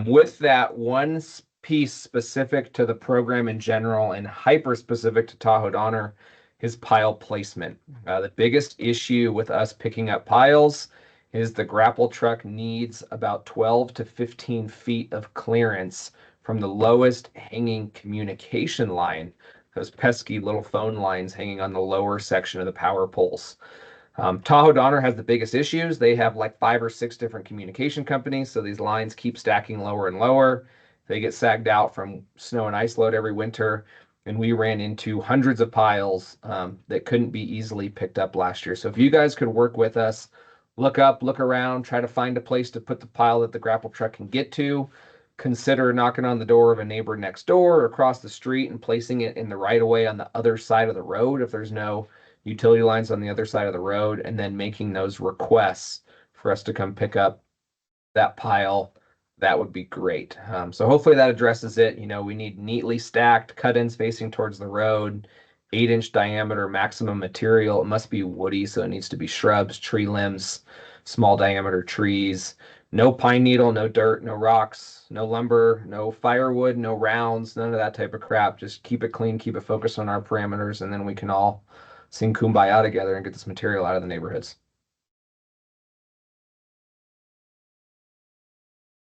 Speaker 4: With that, one piece specific to the program in general and hyper specific to Tahoe Donner is pile placement. The biggest issue with us picking up piles is the grapple truck needs about 12 to 15 feet of clearance from the lowest hanging communication line, those pesky little phone lines hanging on the lower section of the power poles. Tahoe Donner has the biggest issues. They have like 5 or 6 different communication companies, so these lines keep stacking lower and lower. They get sagged out from snow and ice load every winter, and we ran into hundreds of piles that couldn't be easily picked up last year. So if you guys could work with us, look around, try to find a place to put the pile that the grapple truck can get to. Consider knocking on the door of a neighbor next door or across the street and placing it in the right of way on the other side of the road if there's no utility lines on the other side of the road, and then making those requests for us to come pick up that pile. That would be great. So hopefully that addresses it. We need neatly stacked cut-ins facing towards the road, 8-inch diameter maximum material. It must be woody, so it needs to be shrubs, tree limbs, small diameter trees. No pine needle, no dirt, no rocks, no lumber, no firewood, no rounds, none of that type of crap. Just keep it clean, keep it focused on our parameters, and then we can all sing Kumbaya together and get this material out of the neighborhoods.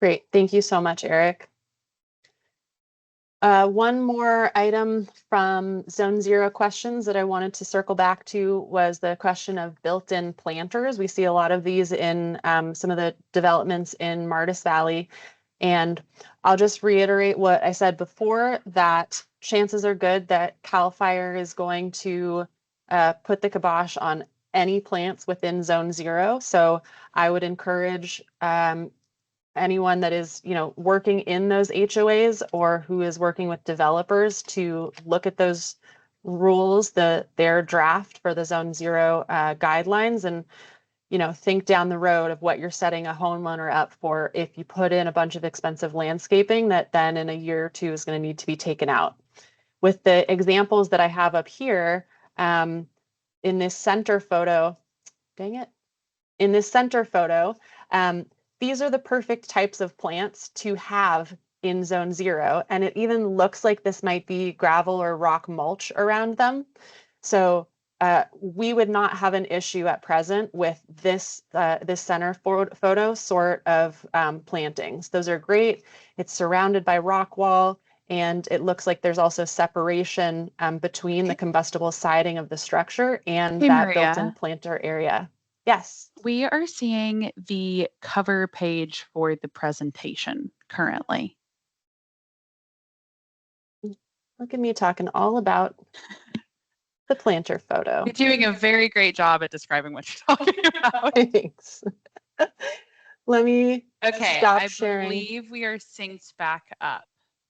Speaker 1: Great. Thank you so much, Eric. One more item from Zone Zero questions that I wanted to circle back to was the question of built-in planters. We see a lot of these in some of the developments in Martis Valley. And I'll just reiterate what I said before, that chances are good that CAL FIRE is going to put the kibosh on any plants within Zone Zero. So I would encourage anyone that is, working in those HOAs or who is working with developers to look at those rules, their draft for the Zone 0 guidelines, and think down the road of what you're setting a homeowner up for if you put in a bunch of expensive landscaping that then in a year or two is going to need to be taken out. With the examples that I have up here, in this center photo, in this center photo, these are the perfect types of plants to have in Zone 0. And it even looks like this might be gravel or rock mulch around them. So we would not have an issue at present with this center photo sort of plantings. Those are great. It's surrounded by rock wall, and it looks like there's also separation between the combustible siding of the structure and that
Speaker 3: Maria,
Speaker 1: built-in planter area. Yes.
Speaker 3: We are seeing the cover page for the presentation currently.
Speaker 1: Look at me talking all about the planter photo.
Speaker 3: You're doing a very great job at describing what you're talking about.
Speaker 1: Thanks. Let me stop
Speaker 3: I
Speaker 1: sharing.
Speaker 3: believe we are synced back up.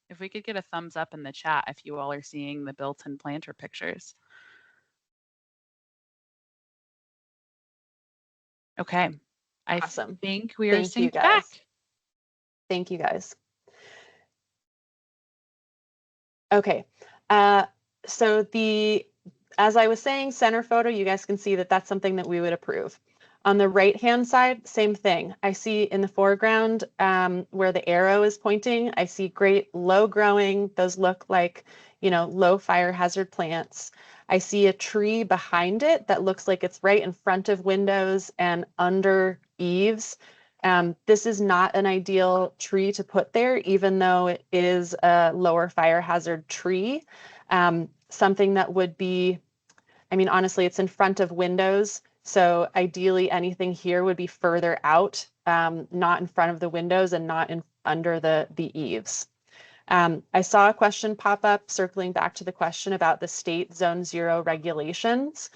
Speaker 3: If we could get a thumbs up in the chat if you all are seeing the built-in planter pictures. Okay.
Speaker 1: Awesome.
Speaker 3: I think we are
Speaker 1: Thank you,
Speaker 3: synced back.
Speaker 1: Thank you, guys. Okay. So as I was saying, center photo, you guys can see that that's something that we would approve. On the right-hand side, same thing. I see in the foreground where the arrow is pointing, I see great low growing. Those look like, low fire hazard plants. I see a tree behind it that looks like it's right in front of windows and under eaves. This is not an ideal tree to put there, even though it is a lower fire hazard tree. Something that would be, honestly, it's in front of windows. So ideally anything here would be further out, not in front of the windows and not under the eaves. I saw a question pop up circling back to the question about the state Zone 0 regulations.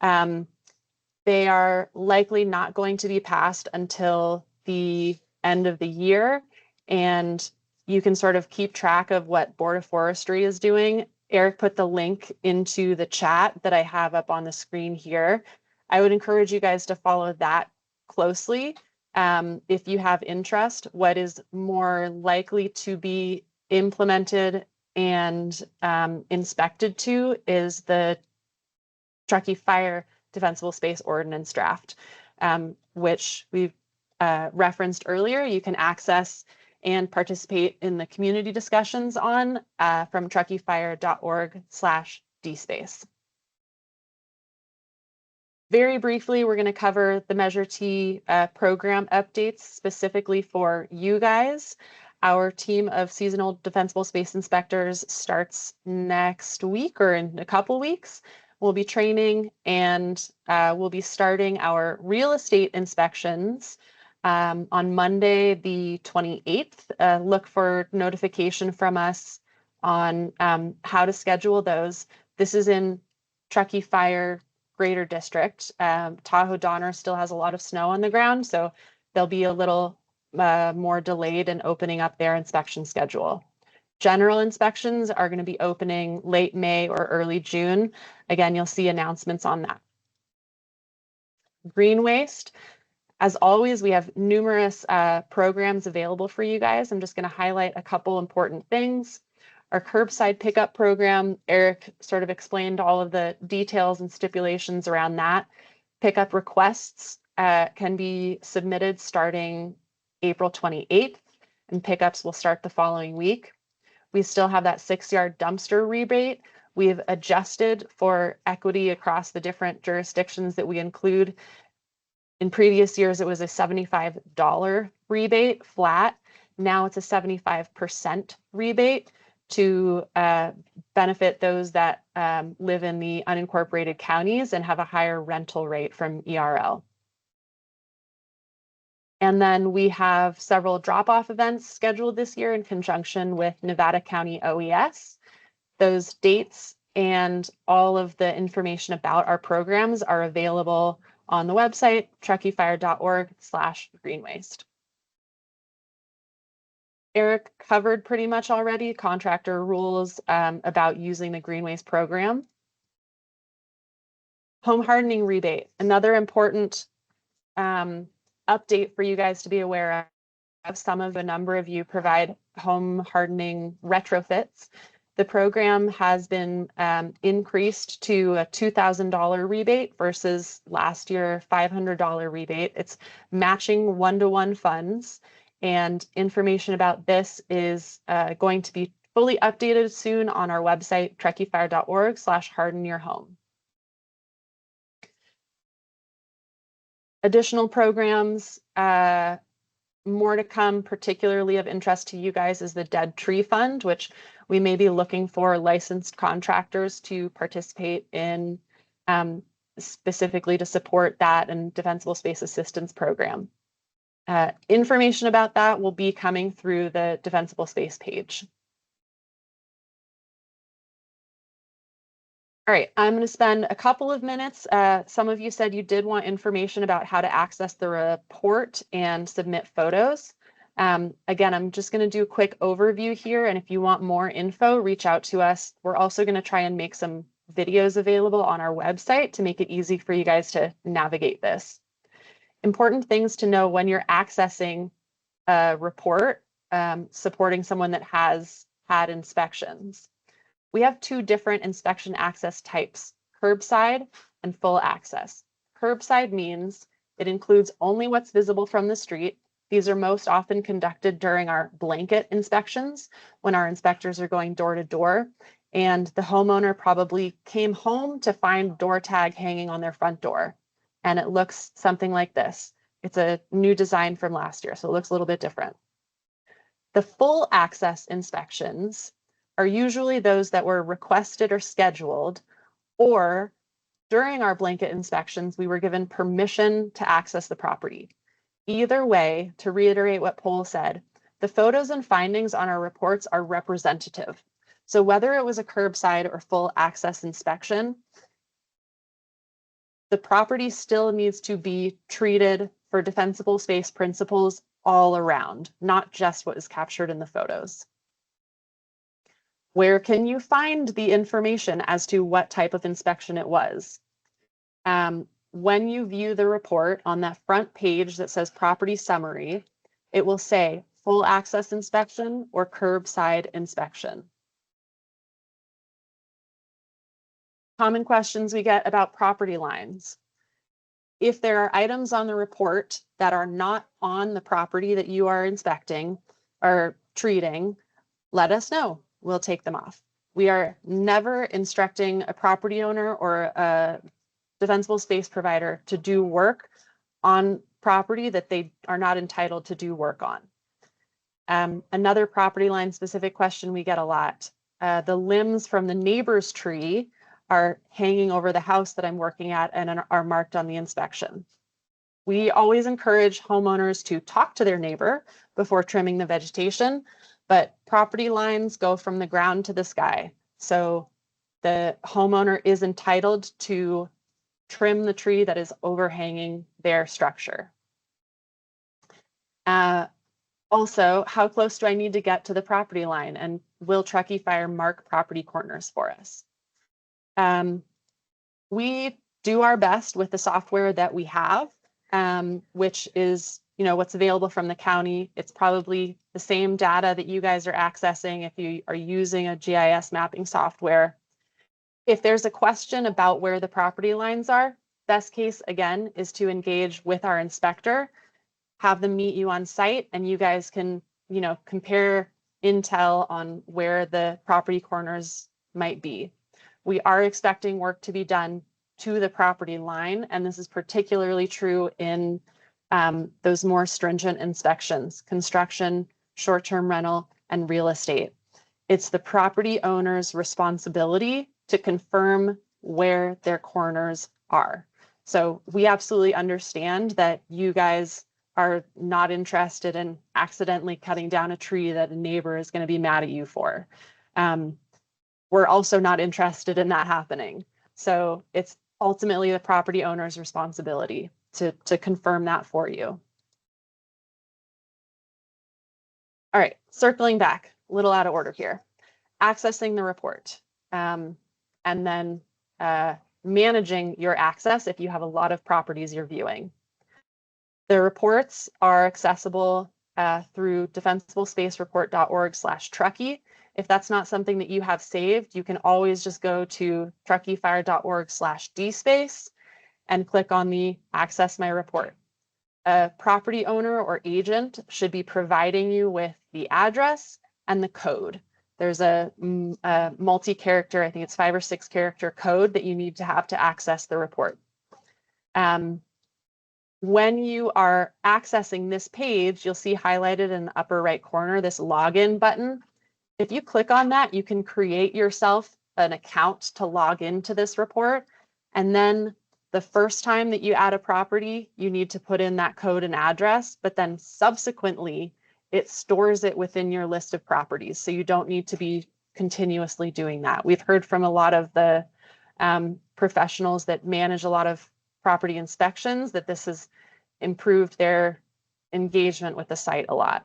Speaker 1: They are likely not going to be passed until the end of the year, and you can sort of keep track of what Board of Forestry is doing. Eric put the link into the chat that I have up on the screen here. I would encourage you guys to follow that closely. If you have interest, what is more likely to be implemented and inspected to is the Truckee Fire Defensible Space Ordinance draft, which we've referenced earlier. You can access and participate in the community discussions on from truckeefire.org/dspace. Very briefly, we're going to cover the Measure T program updates specifically for you guys. Our team of seasonal defensible space inspectors starts next week or in a couple weeks. We'll be training and we'll be starting our real estate inspections on Monday, the 28th. Look for notification from us on how to schedule those. This is in Truckee Fire Greater District. Tahoe Donner still has a lot of snow on the ground, so they'll be a little more delayed in opening up their inspection schedule. General inspections are going to be opening late May or early June. Again, you'll see announcements on that. Green waste. As always, we have numerous programs available for you guys. I'm just going to highlight a couple important things. Our curbside pickup program, Eric sort of explained all of the details and stipulations around that. Pickup requests can be submitted starting April 28th, and pickups will start the following week. We still have that 6-yard dumpster rebate. We've adjusted for equity across the different jurisdictions that we include. In previous years, it was a $75 rebate flat. Now it's a 75% rebate to benefit those that live in the unincorporated counties and have a higher rental rate from ERL. And then we have several drop-off events scheduled this year in conjunction with Nevada County OES. Those dates and all of the information about our programs are available on the website, truckeefire.org/greenwaste. Eric covered pretty much already contractor rules about using the green waste program. Home hardening rebate, another important update for you guys to be aware of. Some of a number of you provide home hardening retrofits. The program has been increased to a $2,000 rebate versus last year $500 rebate. It's matching one-to-one funds, and information about this is going to be fully updated soon on our website, truckeefire.org/hardenyourhome. Additional programs, more to come, particularly of interest to you guys, is the Dead Tree Fund, which we may be looking for licensed contractors to participate in, specifically to support that and Defensible Space Assistance Program. Information about that will be coming through the Defensible Space page. All right, I'm going to spend a couple of minutes. Some of you said you did want information about how to access the report and submit photos. Again, I'm just going to do a quick overview here, and if you want more info, reach out to us. We're also going to try and make some videos available on our website to make it easy for you guys to navigate this. Important things to know when you're accessing a report supporting someone that has had inspections. We have two different inspection access types, curbside and full access. Curbside means it includes only what's visible from the street. These are most often conducted during our blanket inspections when our inspectors are going door to door, and the homeowner probably came home to find door tag hanging on their front door, and it looks something like this. It's a new design from last year, so it looks a little bit different. The full access inspections are usually those that were requested or scheduled, or during our blanket inspections, we were given permission to access the property. Either way, to reiterate what Paul said, the photos and findings on our reports are representative. So whether it was a curbside or full access inspection, the property still needs to be treated for defensible space principles all around, not just what is captured in the photos. Where can you find the information as to what type of inspection it was? When you view the report on that front page that says property summary, it will say full access inspection or curbside inspection. Common questions we get about property lines. If there are items on the report that are not on the property that you are inspecting or treating, let us know. We'll take them off. We are never instructing a property owner or a defensible space provider to do work on property that they are not entitled to do work on. Another property line specific question we get a lot. The limbs from the neighbor's tree are hanging over the house that I'm working at and are marked on the inspection. We always encourage homeowners to talk to their neighbor before trimming the vegetation, but property lines go from the ground to the sky. So the homeowner is entitled to trim the tree that is overhanging their structure. Also, how close do I need to get to the property line? And will Truckee Fire mark property corners for us? We do our best with the software that we have, which is what's available from the county. It's probably the same data that you guys are accessing if you are using a GIS mapping software. If there's a question about where the property lines are, best case again is to engage with our inspector, have them meet you on site, and you guys can compare intel on where the property corners might be. We are expecting work to be done to the property line, and this is particularly true in those more stringent inspections, construction, short-term rental, and real estate. It's the property owner's responsibility to confirm where their corners are. So we absolutely understand that you guys are not interested in accidentally cutting down a tree that a neighbor is going to be mad at you for. We're also not interested in that happening. So it's ultimately the property owner's responsibility to confirm that for you. All right, circling back, a little out of order here. Accessing the report, and then managing your access if you have a lot of properties you're viewing. The reports are accessible through defensiblespacereport.org/Truckee. If that's not something that you have saved, you can always just go to truckeefire.org/dspace and click on the Access My Report. A property owner or agent should be providing you with the address and the code. There's a multi-character, I think it's 5 or 6 character code that you need to have to access the report. When you are accessing this page, you'll see highlighted in the upper right corner this login button. If you click on that, you can create yourself an account to log into this report. And then the first time that you add a property, you need to put in that code and address, but then subsequently it stores it within your list of properties. So you don't need to be continuously doing that. We've heard from a lot of the professionals that manage a lot of property inspections that this has improved their engagement with the site a lot.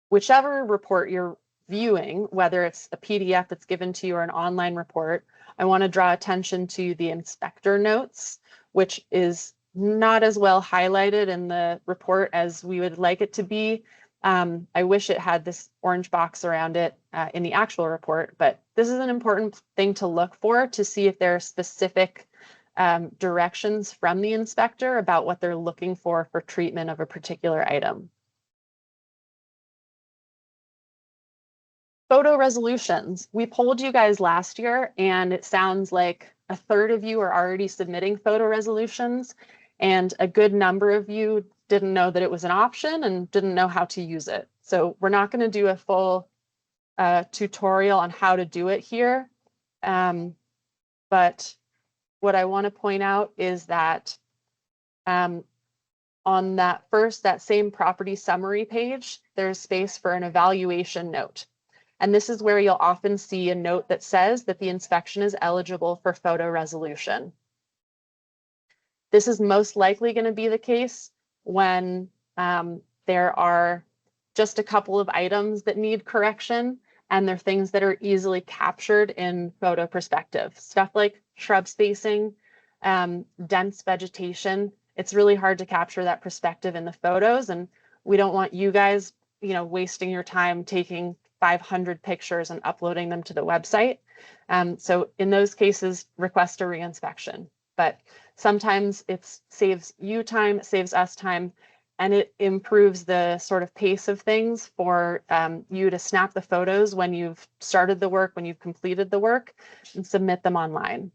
Speaker 1: Whichever report you're viewing, whether it's a PDF that's given to you or an online report, I want to draw attention to the inspector notes, which is not as well highlighted in the report as we would like it to be. I wish it had this orange box around it in the actual report, but this is an important thing to look for to see if there are specific directions from the inspector about what they're looking for treatment of a particular item. Photo resolutions. We polled you guys last year, and it sounds like a third of you are already submitting photo resolutions, and a good number of you didn't know that it was an option and didn't know how to use it. So we're not going to do a full tutorial on how to do it here. But what I want to point out is that on that same property summary page, there's space for an evaluation note. And this is where you'll often see a note that says that the inspection is eligible for photo resolution. This is most likely going to be the case when there are just a couple of items that need correction, and they're things that are easily captured in photo perspective. Stuff like shrub spacing, dense vegetation. It's really hard to capture that perspective in the photos, and we don't want you guys, wasting your time taking 500 pictures and uploading them to the website. So in those cases, request a reinspection. But sometimes it saves you time, it saves us time, and it improves the sort of pace of things for you to snap the photos when you've started the work, when you've completed the work, and submit them online.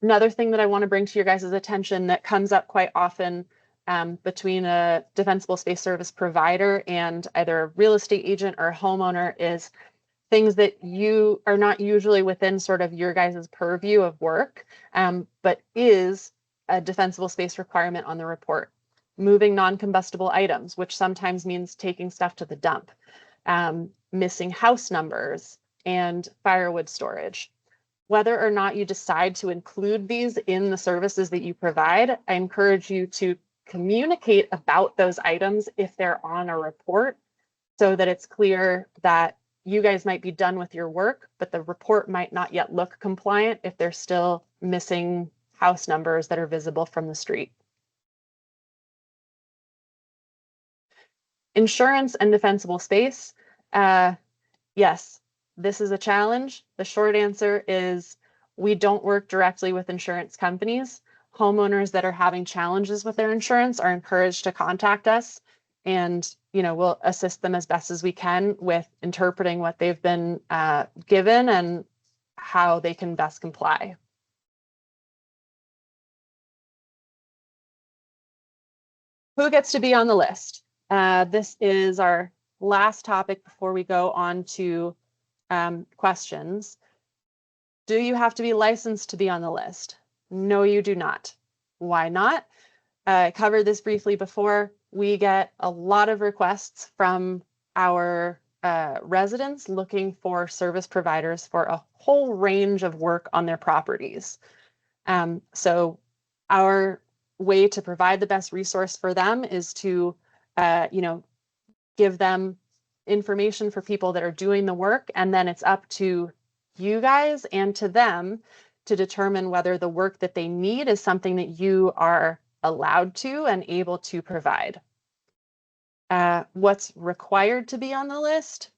Speaker 1: Another thing that I want to bring to your guys' attention that comes up quite often between a defensible space service provider and either a real estate agent or a homeowner is things that you are not usually within sort of your guys' purview of work, but is a defensible space requirement on the report. Moving non-combustible items, which sometimes means taking stuff to the dump, missing house numbers, and firewood storage. Whether or not you decide to include these in the services that you provide, I encourage you to communicate about those items if they're on a report so that it's clear that you guys might be done with your work, but the report might not yet look compliant if they're still missing house numbers that are visible from the street. Insurance and defensible space. Yes, this is a challenge. The short answer is we don't work directly with insurance companies. Homeowners that are having challenges with their insurance are encouraged to contact us, and we'll assist them as best as we can with interpreting what they've been given and how they can best comply. Who gets to be on the list? This is our last topic before we go on to questions. Do you have to be licensed to be on the list? No, you do not. Why not? I covered this briefly before. We get a lot of requests from our residents looking for service providers for a whole range of work on their properties. So our way to provide the best resource for them is to, give them information for people that are doing the work, and then it's up to you guys and to them to determine whether the work that they need is something that you are allowed to and able to provide. What's required to be on the list?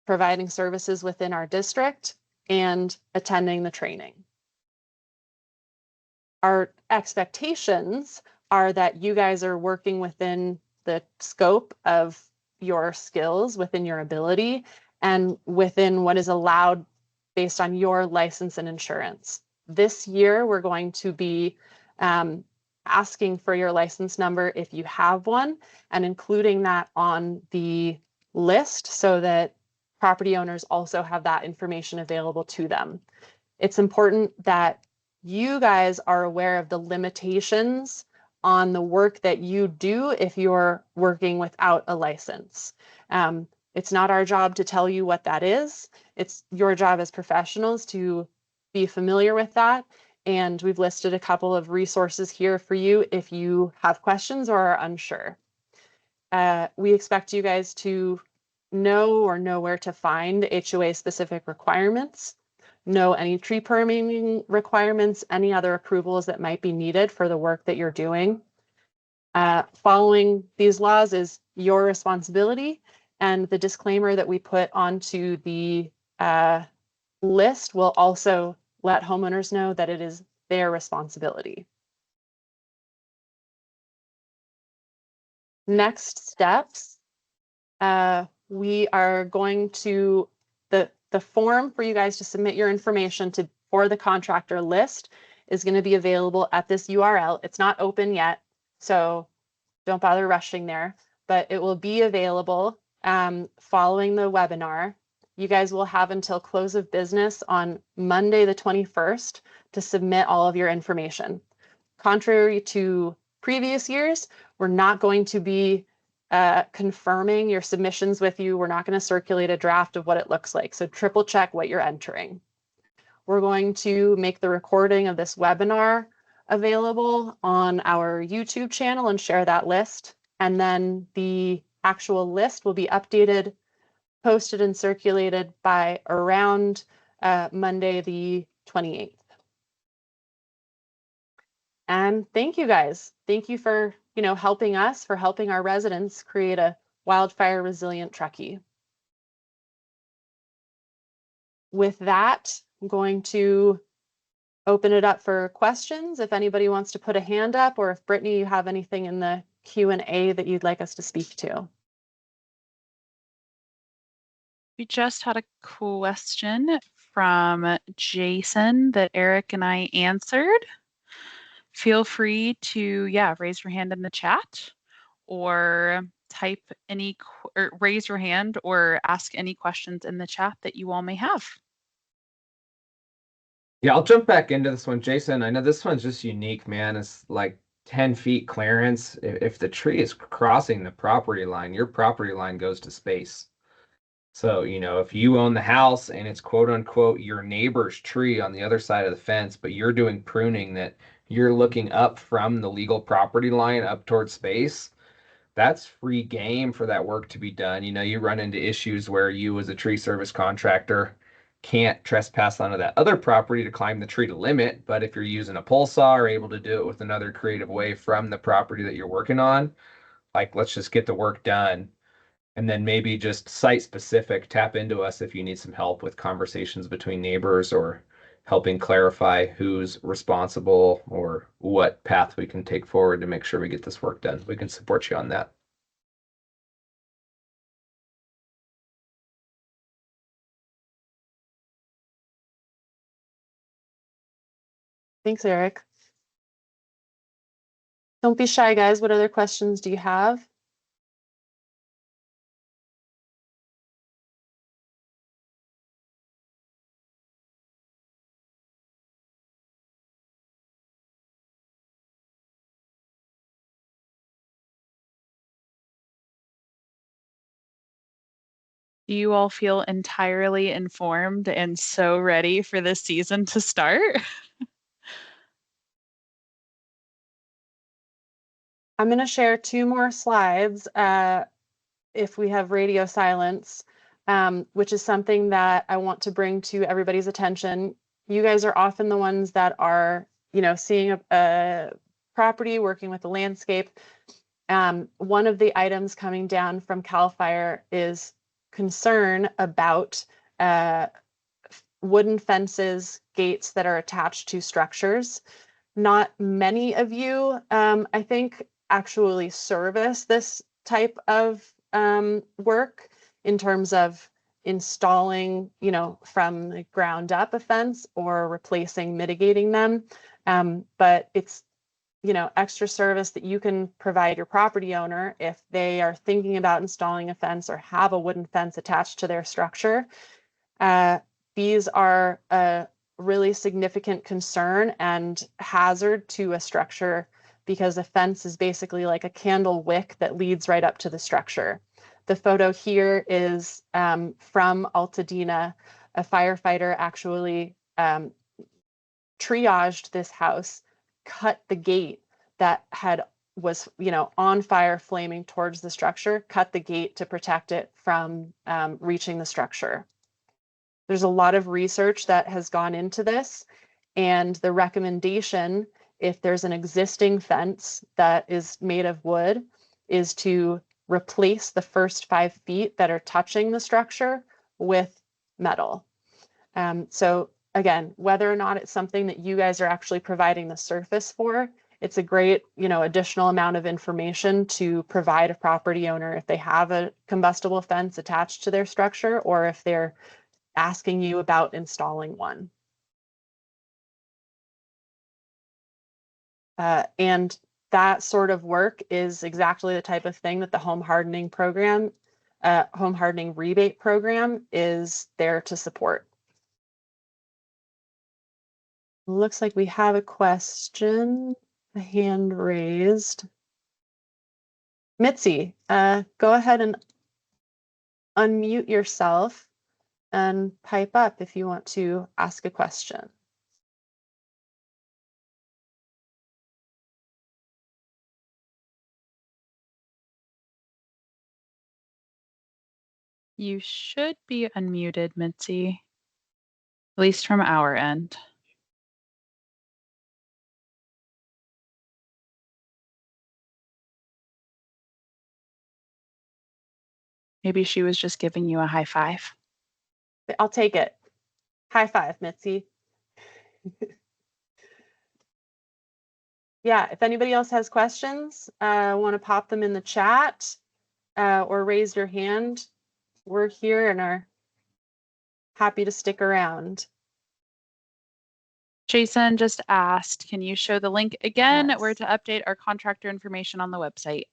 Speaker 1: Providing services within our district and attending the training. Our expectations are that you guys are working within the scope of your skills, within your ability, and within what is allowed based on your license and insurance. This year, we're going to be asking for your license number if you have one, and including that on the list so that property owners also have that information available to them. It's important that you guys are aware of the limitations on the work that you do if you're working without a license. It's not our job to tell you what that is. It's your job as professionals to be familiar with that. And we've listed a couple of resources here for you if you have questions or are unsure. We expect you guys to know where to find HOA specific requirements, know any tree permitting requirements, any other approvals that might be needed for the work that you're doing. Following these laws is your responsibility, and the disclaimer that we put onto the list will also let homeowners know that it is their responsibility. Next steps, we are going to, the form for you guys to submit your information for the contractor list is going to be available at this URL. It's not open yet, so don't bother rushing there, but it will be available following the webinar. You guys will have until close of business on Monday the 21st to submit all of your information. Contrary to previous years, we're not going to be confirming your submissions with you. We're not going to circulate a draft of what it looks like. So triple check what you're entering. We're going to make the recording of this webinar available on our YouTube channel and share that list. And then the actual list will be updated, posted, and circulated by around Monday the 28th. And thank you guys. Thank you for helping us, for helping our residents create a wildfire resilient Truckee. With that, I'm going to open it up for questions. If anybody wants to put a hand up, or if Brittany, you have anything in the Q&A that you'd like us to speak to.
Speaker 3: We just had a question from Jason that Eric and I answered. Feel free to, raise your hand in the chat, or type or raise your hand or ask any questions in the chat that you all may have.
Speaker 4: Yeah, I'll jump back into this one, Jason. I know this one's just unique, man. It's like 10 feet clearance. If the tree is crossing the property line, your property line goes to space. So, if you own the house and it's quote unquote your neighbor's tree on the other side of the fence, but you're doing pruning that you're looking up from the legal property line up towards space, that's free game for that work to be done. You run into issues where you as a tree service contractor can't trespass onto that other property to climb the tree to limit, but if you're using a pole saw or able to do it with another creative way from the property that you're working on, like, let's just get the work done. And then maybe just site specific, tap into us if you need some help with conversations between neighbors or helping clarify who's responsible or what path we can take forward to make sure we get this work done. We can support you on that.
Speaker 1: Thanks, Eric. Don't be shy, guys. What other questions do you have?
Speaker 3: Do you all feel entirely informed and so ready for this season to start?
Speaker 1: I'm going to share 2 more slides if we have radio silence, which is something that I want to bring to everybody's attention. You guys are often the ones that are, seeing a property, working with the landscape. One of the items coming down from CAL FIRE is concern about wooden fences, gates that are attached to structures. Not many of you, I think, actually service this type of work in terms of installing, from the ground up a fence or replacing, mitigating them. But it's, extra service that you can provide your property owner if they are thinking about installing a fence or have a wooden fence attached to their structure. These are a really significant concern and hazard to a structure because a fence is basically like a candle wick that leads right up to the structure. The photo here is from Altadena. A firefighter actually triaged this house, cut the gate that was on fire, flaming towards the structure, cut the gate to protect it from reaching the structure. There's a lot of research that has gone into this, and the recommendation, if there's an existing fence that is made of wood, is to replace the first 5 feet that are touching the structure with metal. So again, whether or not it's something that you guys are actually providing the surface for, it's a great, additional amount of information to provide a property owner if they have a combustible fence attached to their structure, or if they're asking you about installing one. And that sort of work is exactly the type of thing that the home hardening program, home hardening rebate program, is there to support. Looks like we have a question, a hand raised. Mitzi, go ahead and unmute yourself and pipe up if you want to ask a question.
Speaker 3: You should be unmuted, Mitzi, at least from our end. Maybe she was just giving you a high five.
Speaker 1: I'll take it. High five, Mitzi. Yeah, if anybody else has questions, want to pop them in the chat or raise your hand, we're here and are happy to stick around.
Speaker 3: Jason just asked, can you show the link again
Speaker 1: Yes.
Speaker 3: where to update our contractor information on the website?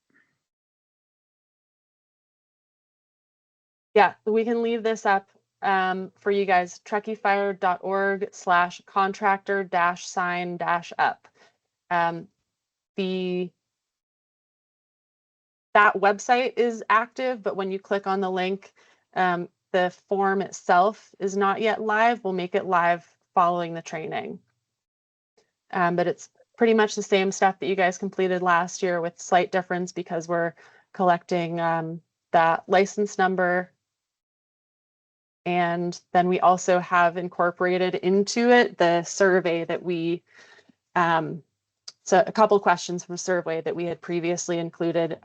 Speaker 1: Yeah, we can leave this up for you guys, truckeefire.org/contractor-sign-up. That website is active, but when you click on the link, the form itself is not yet live. We'll make it live following the training. But it's pretty much the same stuff that you guys completed last year, with slight difference because we're collecting that license number. And then we also have incorporated into it the survey that we, so a couple questions from survey that we had previously included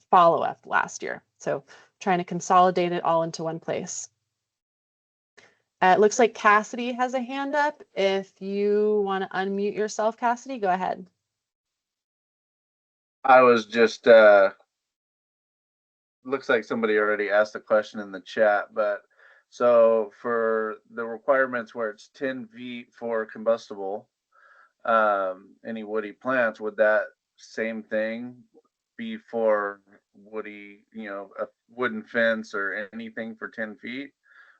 Speaker 1: follow-up last year. So trying to consolidate it all into one place. It looks like Cassidy has a hand up. If you want to unmute yourself, Cassidy, go ahead.
Speaker 6: I was just, looks like somebody already asked a question in the chat, but so for the requirements where it's 10 feet for combustible, any woody plants, would that same thing be for woody, a wooden fence or anything for 10 feet?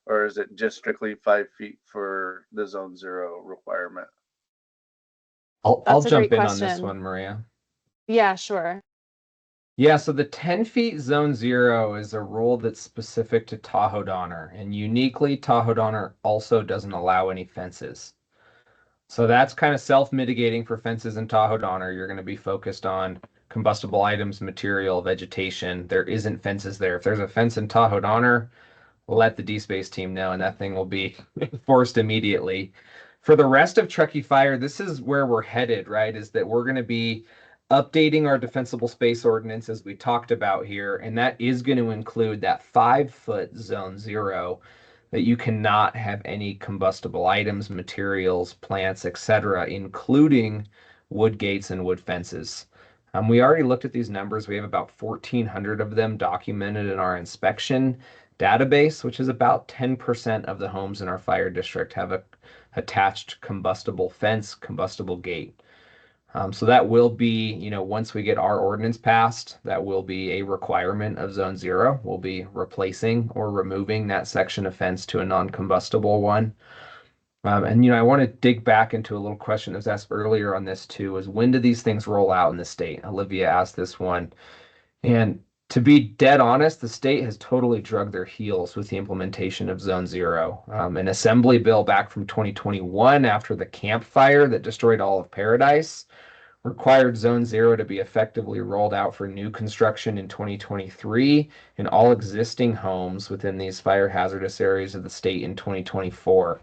Speaker 6: Or is it just strictly 5 feet for the zone 0 requirement?
Speaker 4: I'll jump in on this one, Maria.
Speaker 1: Yeah, sure.
Speaker 4: Yeah, so the 10 feet zone 0 is a rule that's specific to Tahoe Donner, and uniquely Tahoe Donner also doesn't allow any fences. So that's kind of self-mitigating for fences in Tahoe Donner. You're going to be focused on combustible items, material, vegetation. There isn't fences there. If there's a fence in Tahoe Donner, let the D-Space team know, and that thing will be enforced immediately. For the rest of Truckee Fire, this is where we're headed, right? Is that we're going to be updating our defensible space ordinance as we talked about here, and that is going to include that 5-foot zone 0, that you cannot have any combustible items, materials, plants, etc., including wood gates and wood fences. We already looked at these numbers. We have about 1,400 of them documented in our inspection database, which is about 10% of the homes in our fire district have a attached combustible fence, combustible gate. So that will be, once we get our ordinance passed, that will be a requirement of zone 0. We'll be replacing or removing that section of fence to a non-combustible one. And I want to dig back into a little question that was asked earlier on this too, is when do these things roll out in the state? Olivia asked this one. And to be dead honest, the state has totally drug their heels with the implementation of Zone 0. An assembly bill back from 2021 after the Camp Fire that destroyed all of Paradise required Zone 0 to be effectively rolled out for new construction in 2023 in all existing homes within these fire hazardous areas of the state in 2024.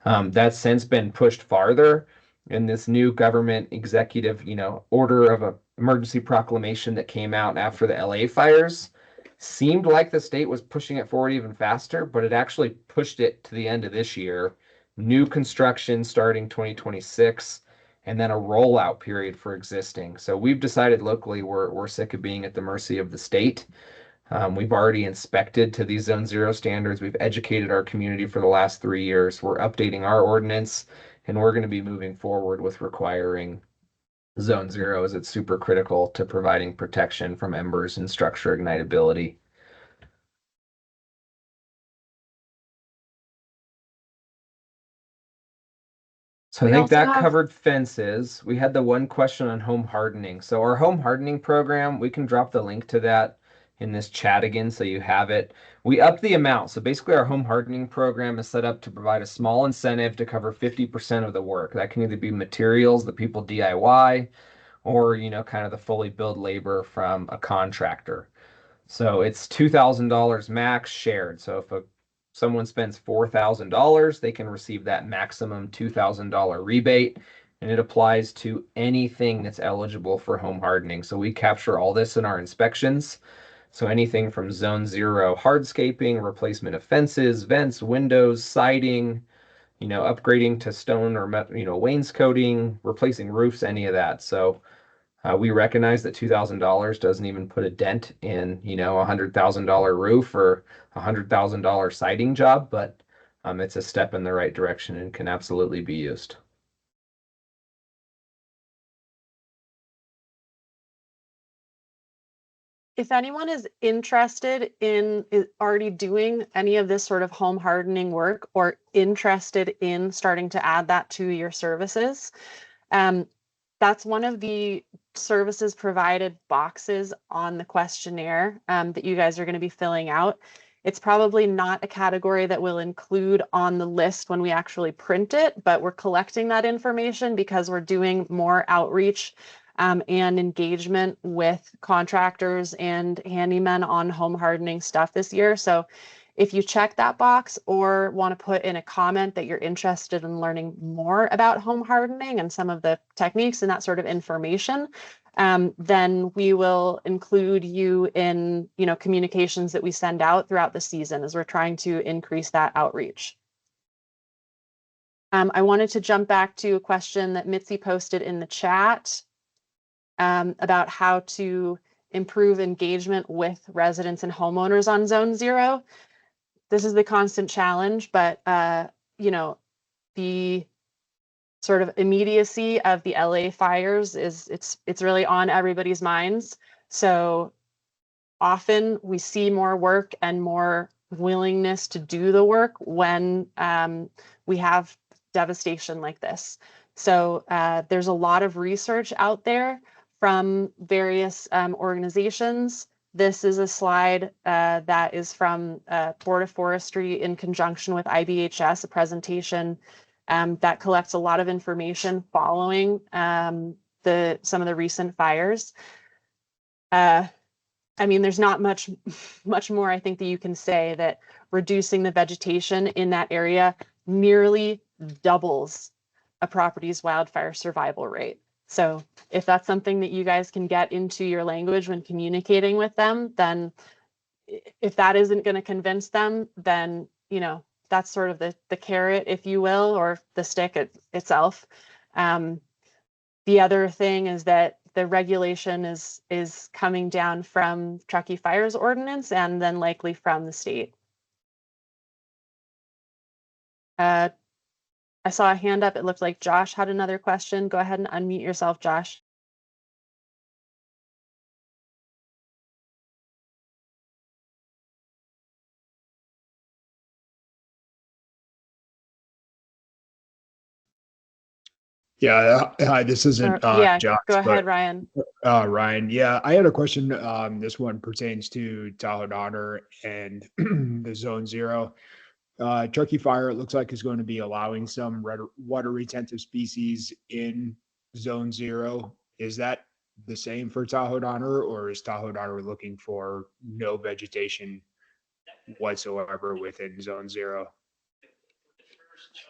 Speaker 4: That's since been pushed farther in this new government executive, order of emergency proclamation that came out after the LA fires. Seemed like the state was pushing it forward even faster, but it actually pushed it to the end of this year. New construction starting 2026, and then a rollout period for existing. So we've decided locally we're sick of being at the mercy of the state. We've already inspected to these Zone 0 standards. We've educated our community for the last 3 years. We're updating our ordinance, and we're going to be moving forward with requiring Zone 0 as it's super critical to providing protection from embers and structure ignitability. So I
Speaker 1: We
Speaker 4: think
Speaker 1: also
Speaker 4: that
Speaker 1: have-
Speaker 4: covered fences. We had the one question on home hardening. So our home hardening program, we can drop the link to that in this chat again so you have it. We upped the amount. So basically our home hardening program is set up to provide a small incentive to cover 50% of the work. That can either be materials that people DIY or, kind of the fully billed labor from a contractor. So it's $2,000 max shared. So if someone spends $4,000, they can receive that maximum $2,000 rebate, and it applies to anything that's eligible for home hardening. So we capture all this in our inspections. So anything from Zone 0 hardscaping, replacement of fences, vents, windows, siding, upgrading to stone or wainscoting, replacing roofs, any of that. So we recognize that $2,000 doesn't even put a dent in, a $100,000 roof or a $100,000 siding job, but it's a step in the right direction and can absolutely be used.
Speaker 1: If anyone is interested in already doing any of this sort of home hardening work or interested in starting to add that to your services, that's one of the services provided boxes on the questionnaire that you guys are going to be filling out. It's probably not a category that we'll include on the list when we actually print it, but we're collecting that information because we're doing more outreach and engagement with contractors and handymen on home hardening stuff this year. So if you check that box or want to put in a comment that you're interested in learning more about home hardening and some of the techniques and that sort of information, then we will include you in, communications that we send out throughout the season as we're trying to increase that outreach. I wanted to jump back to a question that Mitzi posted in the chat about how to improve engagement with residents and homeowners on Zone 0. This is the constant challenge, but the sort of immediacy of the LA fires it's really on everybody's minds. So often we see more work and more willingness to do the work when we have devastation like this. So there's a lot of research out there from various organizations. This is a slide that is from Board of Forestry in conjunction with IBHS, a presentation that collects a lot of information following some of the recent fires. I mean, there's not much more I think that you can say that reducing the vegetation in that area nearly doubles a property's wildfire survival rate. So if that's something that you guys can get into your language when communicating with them, then if that isn't going to convince them, then, you know, that's sort of the carrot, if you will, or the stick itself. The other thing is that the regulation is coming down from Truckee Fire's ordinance and then likely from the state. I saw a hand up. It looked like Josh had another question. Go ahead and unmute yourself, Josh.
Speaker 7: Yeah, hi, this isn't
Speaker 1: Yeah,
Speaker 7: Josh,
Speaker 1: go ahead,
Speaker 7: but
Speaker 1: Ryan.
Speaker 7: Ryan. Yeah, I had a question. This one pertains to Tahoe Donner and the Zone Zero. Truckee Fire, it looks like, is going to be allowing some water retentive species in Zone Zero. Is that the same for Tahoe Donner, or is Tahoe Donner looking for no vegetation whatsoever within Zone Zero?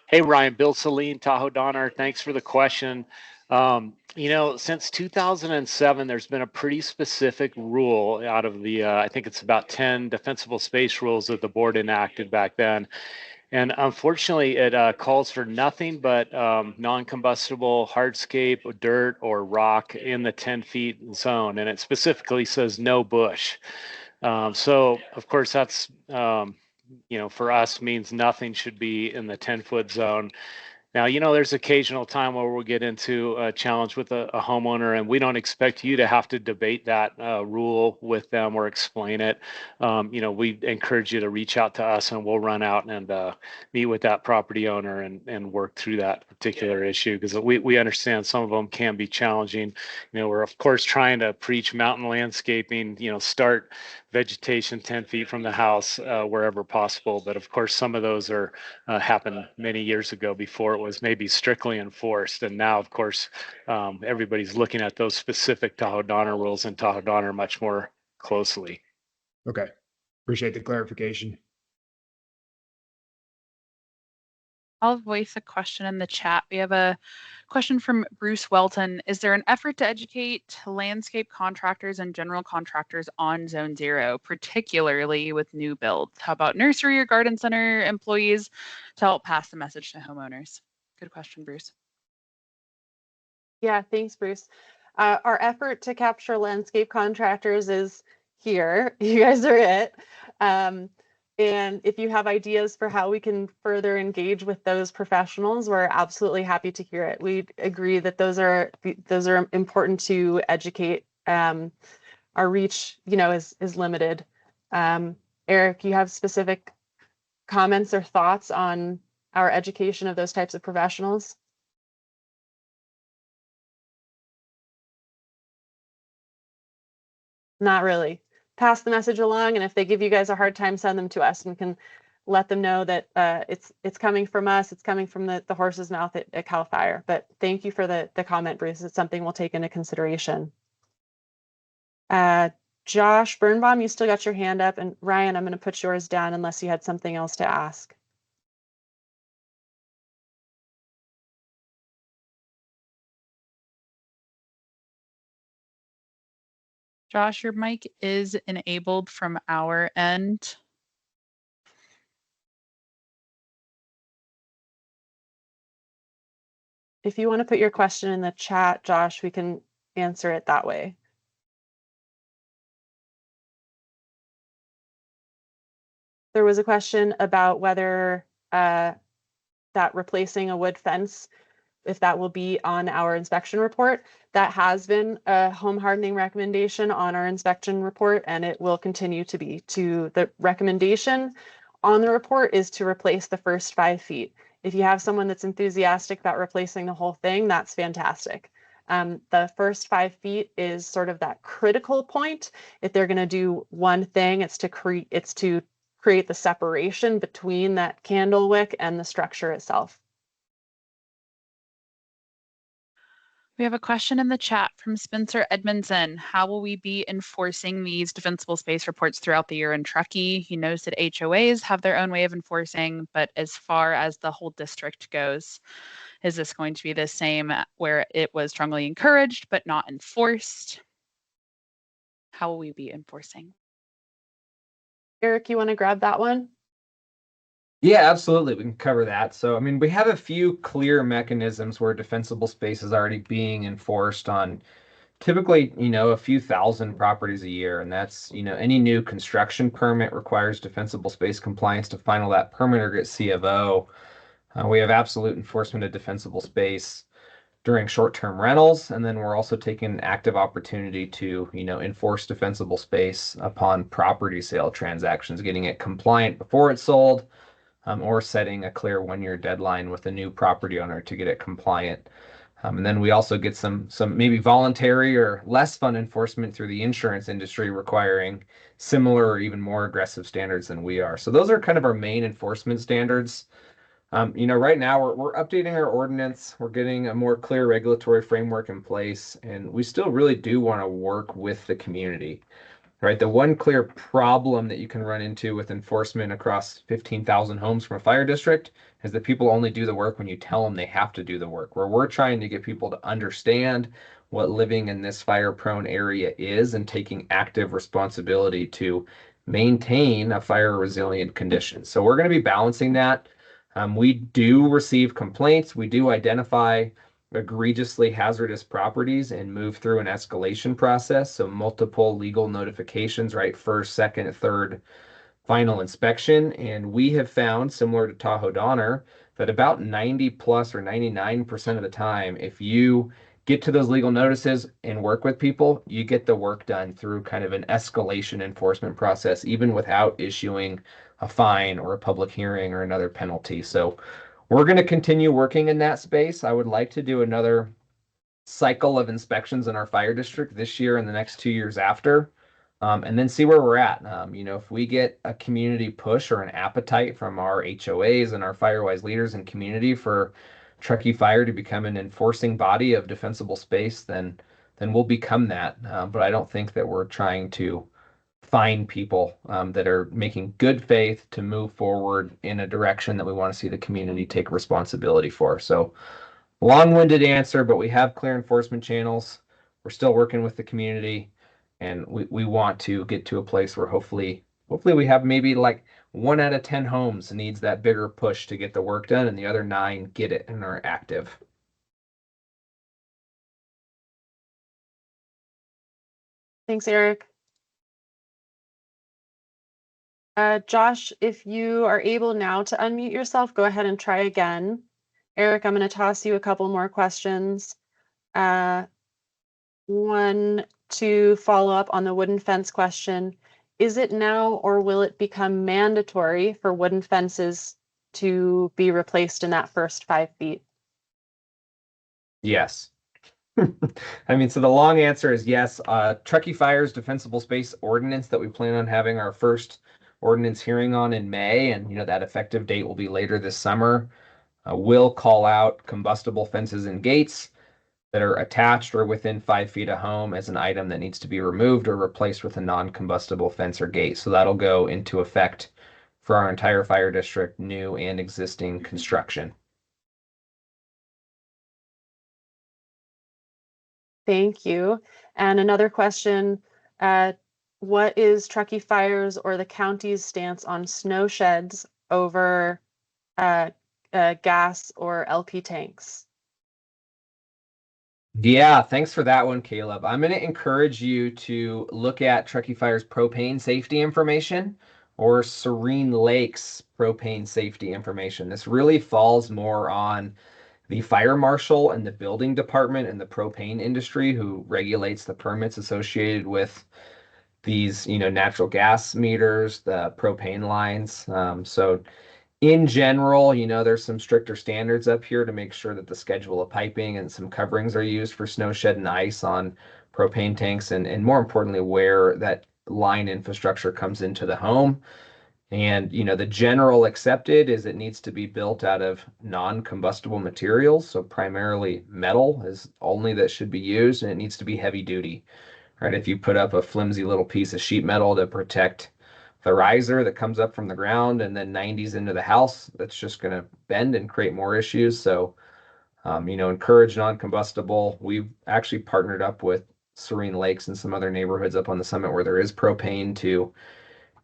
Speaker 5: Hey, Ryan, Bill Celine, Tahoe Donner. Thanks for the question. You know, since 2007, there's been a pretty specific rule out of the, I think it's about 10 defensible space rules that the board enacted back then. And unfortunately, it calls for nothing but non-combustible hardscape, dirt, or rock in the 10 feet zone. And it specifically says no bush. So, of course, that's you know, for us means nothing should be in the 10-foot zone. Now, you know, there's occasional time where we'll get into a challenge with a homeowner, and we don't expect you to have to debate that rule with them or explain it. You know, we encourage you to reach out to us, and we'll run out and meet with that property owner and work through that particular issue, because we understand some of them can be challenging. You know, we're of course trying to preach mountain landscaping, you know, start vegetation 10 feet from the house wherever possible. But of course, some of those are happened many years ago before it was maybe strictly enforced. And now, of course, everybody's looking at those specific Tahoe Donner rules and Tahoe Donner much more closely.
Speaker 7: Okay, appreciate the clarification.
Speaker 3: I'll voice a question in the chat. We have a question from Bruce Welton. Is there an effort to educate landscape contractors and general contractors on Zone Zero, particularly with new builds? How about nursery or garden center employees to help pass the message to homeowners? Good question, Bruce.
Speaker 1: Yeah, thanks, Bruce. Our effort to capture landscape contractors is here. You guys are it. And if you have ideas for how we can further engage with those professionals, we're absolutely happy to hear it. We agree that those are important to educate. Our reach, you know, is limited. Eric, you have specific comments or thoughts on our education of those types of professionals? Not really. Pass the message along, and if they give you guys a hard time, send them to us and we can let them know that it's coming from us. It's coming from the horse's mouth at Cal Fire. But thank you for the comment, Bruce. It's something we'll take into consideration. Josh Birnbaum, you still got your hand up, and Ryan, I'm going to put yours down unless you had something else to ask.
Speaker 3: Josh, your mic is enabled from our end.
Speaker 1: If you want to put your question in the chat, Josh, we can answer it that way. There was a question about whether that replacing a wood fence, if that will be on our inspection report. That has been a home hardening recommendation on our inspection report, and it will continue to be. The recommendation on the report is to replace the first 5 feet. If you have someone that's enthusiastic about replacing the whole thing, that's fantastic. The first 5 feet is sort of that critical point. If they're going to do one thing, it's to create the separation between that candle wick and the structure itself.
Speaker 3: We have a question in the chat from Spencer Edmondson. How will we be enforcing these defensible space reports throughout the year in Truckee? He knows that HOAs have their own way of enforcing, but as far as the whole district goes, is this going to be the same where it was strongly encouraged but not enforced? How will we be enforcing?
Speaker 1: Eric, you want to grab that one?
Speaker 4: Yeah, absolutely. We can cover that. So, I mean, we have a few clear mechanisms where defensible space is already being enforced on typically, a few thousand properties a year. And that's, any new construction permit requires defensible space compliance to final that permit or get C of O. We have absolute enforcement of defensible space during short-term rentals. And then we're also taking an active opportunity to, enforce defensible space upon property sale transactions, getting it compliant before it's sold. Or setting a clear 1-year deadline with a new property owner to get it compliant. And then we also get some maybe voluntary or less fun enforcement through the insurance industry requiring similar or even more aggressive standards than we are. So those are kind of our main enforcement standards. Right now we're updating our ordinance. We're getting a more clear regulatory framework in place, and we still really do want to work with the community. Right, the one clear problem that you can run into with enforcement across 15,000 homes from a fire district is that people only do the work when you tell them they have to do the work. Where we're trying to get people to understand what living in this fire-prone area is and taking active responsibility to maintain a fire-resilient condition. So we're going to be balancing that. We do receive complaints. We do identify egregiously hazardous properties and move through an escalation process. So multiple legal notifications, right? First, second, third, final inspection. And we have found, similar to Tahoe Donner, that about 90 plus or 99% of the time, if you get to those legal notices and work with people, you get the work done through kind of an escalation enforcement process, even without issuing a fine or a public hearing or another penalty. So we're going to continue working in that space. I would like to do another cycle of inspections in our fire district this year and the next 2 years after, and then see where we're at. If we get a community push or an appetite from our HOAs and our Firewise leaders and community for Truckee Fire to become an enforcing body of defensible space, then we'll become that. But I don't think that we're trying to find people that are making good faith to move forward in a direction that we want to see the community take responsibility for. So long-winded answer, but we have clear enforcement channels. We're still working with the community, and we want to get to a place where hopefully we have maybe like 1 out of 10 homes needs that bigger push to get the work done, and the other 9 get it and are active.
Speaker 1: Thanks, Eric. Josh, if you are able now to unmute yourself, go ahead and try again. Eric, I'm going to toss you a couple more questions. One to follow up on the wooden fence question. Is it now or will it become mandatory for wooden fences to be replaced in that first 5 feet?
Speaker 4: Yes. I mean, so the long answer is yes. Truckee Fire's defensible space ordinance that we plan on having our first ordinance hearing on in May, and that effective date will be later this summer, will call out combustible fences and gates that are attached or within 5 feet of home as an item that needs to be removed or replaced with a non-combustible fence or gate. So that'll go into effect for our entire fire district, new and existing construction.
Speaker 1: Thank you. And another question, what is Truckee Fire's or the county's stance on snow sheds over gas or LP tanks?
Speaker 4: Yeah, thanks for that one, Caleb. I'm going to encourage you to look at Truckee Fire's propane safety information or Serene Lake's propane safety information. This really falls more on the fire marshal and the building department and the propane industry who regulates the permits associated with these, natural gas meters, the propane lines. So in general, there's some stricter standards up here to make sure that the schedule of piping and some coverings are used for snow shed and ice on propane tanks, and more importantly, where that line infrastructure comes into the home. And, the general accepted is it needs to be built out of non-combustible materials. So primarily metal is only that should be used, and it needs to be heavy duty, right? If you put up a flimsy little piece of sheet metal to protect the riser that comes up from the ground and then 90s into the house, that's just going to bend and create more issues. So, encourage non-combustible. We've actually partnered up with Serene Lakes and some other neighborhoods up on the summit where there is propane to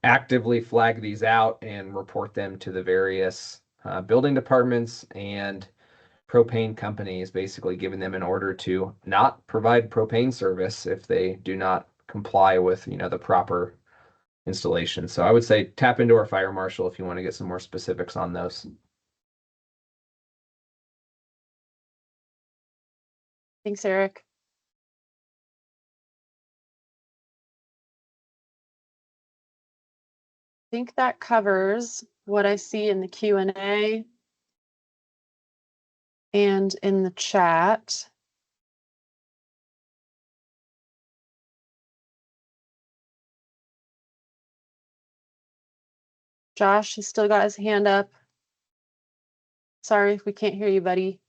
Speaker 4: actively flag these out and report them to the various building departments and propane companies, basically giving them an order to not provide propane service if they do not comply with, the proper installation. So I would say tap into our fire marshal if you want to get some more specifics on those.
Speaker 1: Thanks, Eric. I think that covers what I see in the Q&A and in the chat. Josh, he's still got his hand up. Sorry if we can't hear you, buddy.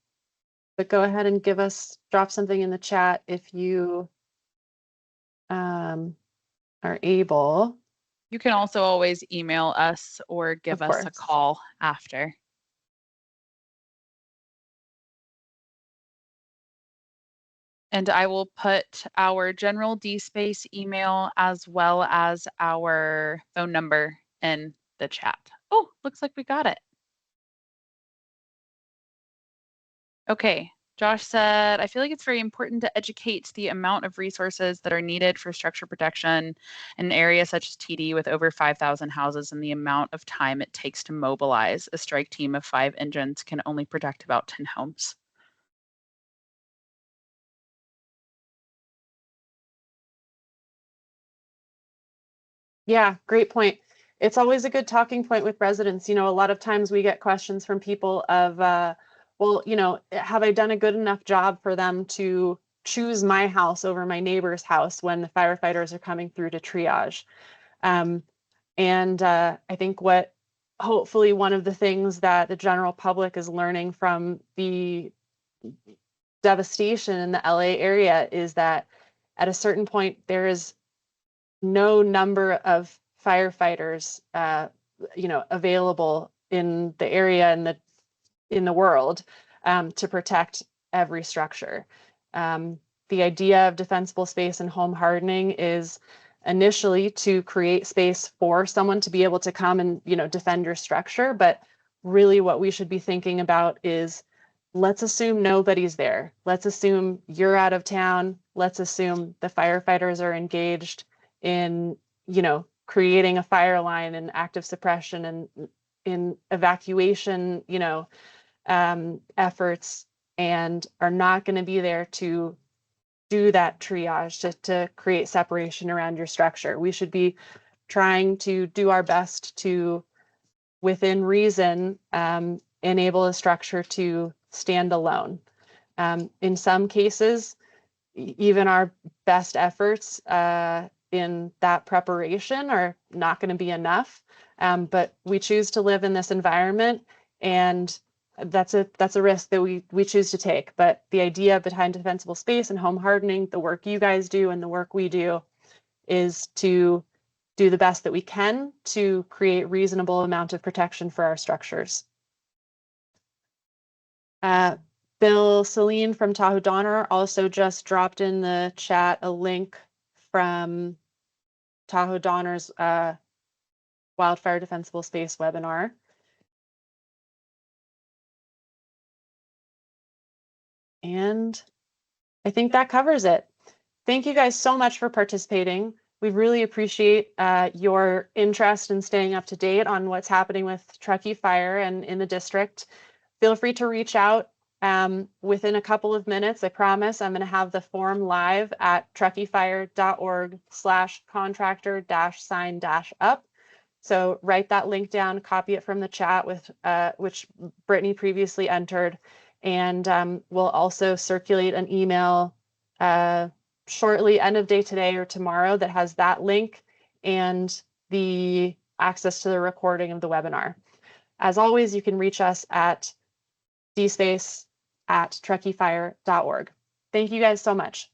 Speaker 1: But go ahead and drop something in the chat if you are able.
Speaker 3: You can also always email us or give us a call after. And I will put our general DSpace email as well as our phone number in the chat. Oh, looks like we got it. Okay, Josh said, I feel like it's very important to educate the amount of resources that are needed for structure protection in an area such as TD with over 5,000 houses and the amount of time it takes to mobilize. A strike team of 5 engines can only protect about 10 homes.
Speaker 1: Yeah, great point. It's always a good talking point with residents. A lot of times we get questions from people of, well, have I done a good enough job for them to choose my house over my neighbor's house when the firefighters are coming through to triage? And I think hopefully one of the things that the general public is learning from the devastation in the LA area is that at a certain point, there is no number of firefighters, available in the area and in the world to protect every structure. The idea of defensible space and home hardening is initially to create space for someone to be able to come and, defend your structure. But really what we should be thinking about is, let's assume nobody's there. Let's assume you're out of town. Let's assume the firefighters are engaged in, creating a fire line and active suppression and in evacuation, efforts, and are not going to be there to do that triage to create separation around your structure. We should be trying to do our best to, within reason, enable a structure to stand alone. In some cases, even our best efforts in that preparation are not going to be enough, but we choose to live in this environment, and that's a risk that we choose to take. But the idea behind defensible space and home hardening, the work you guys do and the work we do, is to do the best that we can to create reasonable amount of protection for our structures. Bill Celine from Tahoe Donner also just dropped in the chat a link from Tahoe Donner's Wildfire Defensible Space webinar. And I think that covers it. Thank you guys so much for participating. We really appreciate your interest in staying up to date on what's happening with Truckee Fire and in the district. Feel free to reach out within a couple of minutes. I promise I'm going to have the form live at truckeefire.org/contractor-sign-up. So write that link down, copy it from the chat with which Brittany previously entered, and we'll also circulate an email shortly, end of day today or tomorrow, that has that link and the access to the recording of the webinar. As always, you can reach us at dspace@truckeefire.org. Thank you guys so much.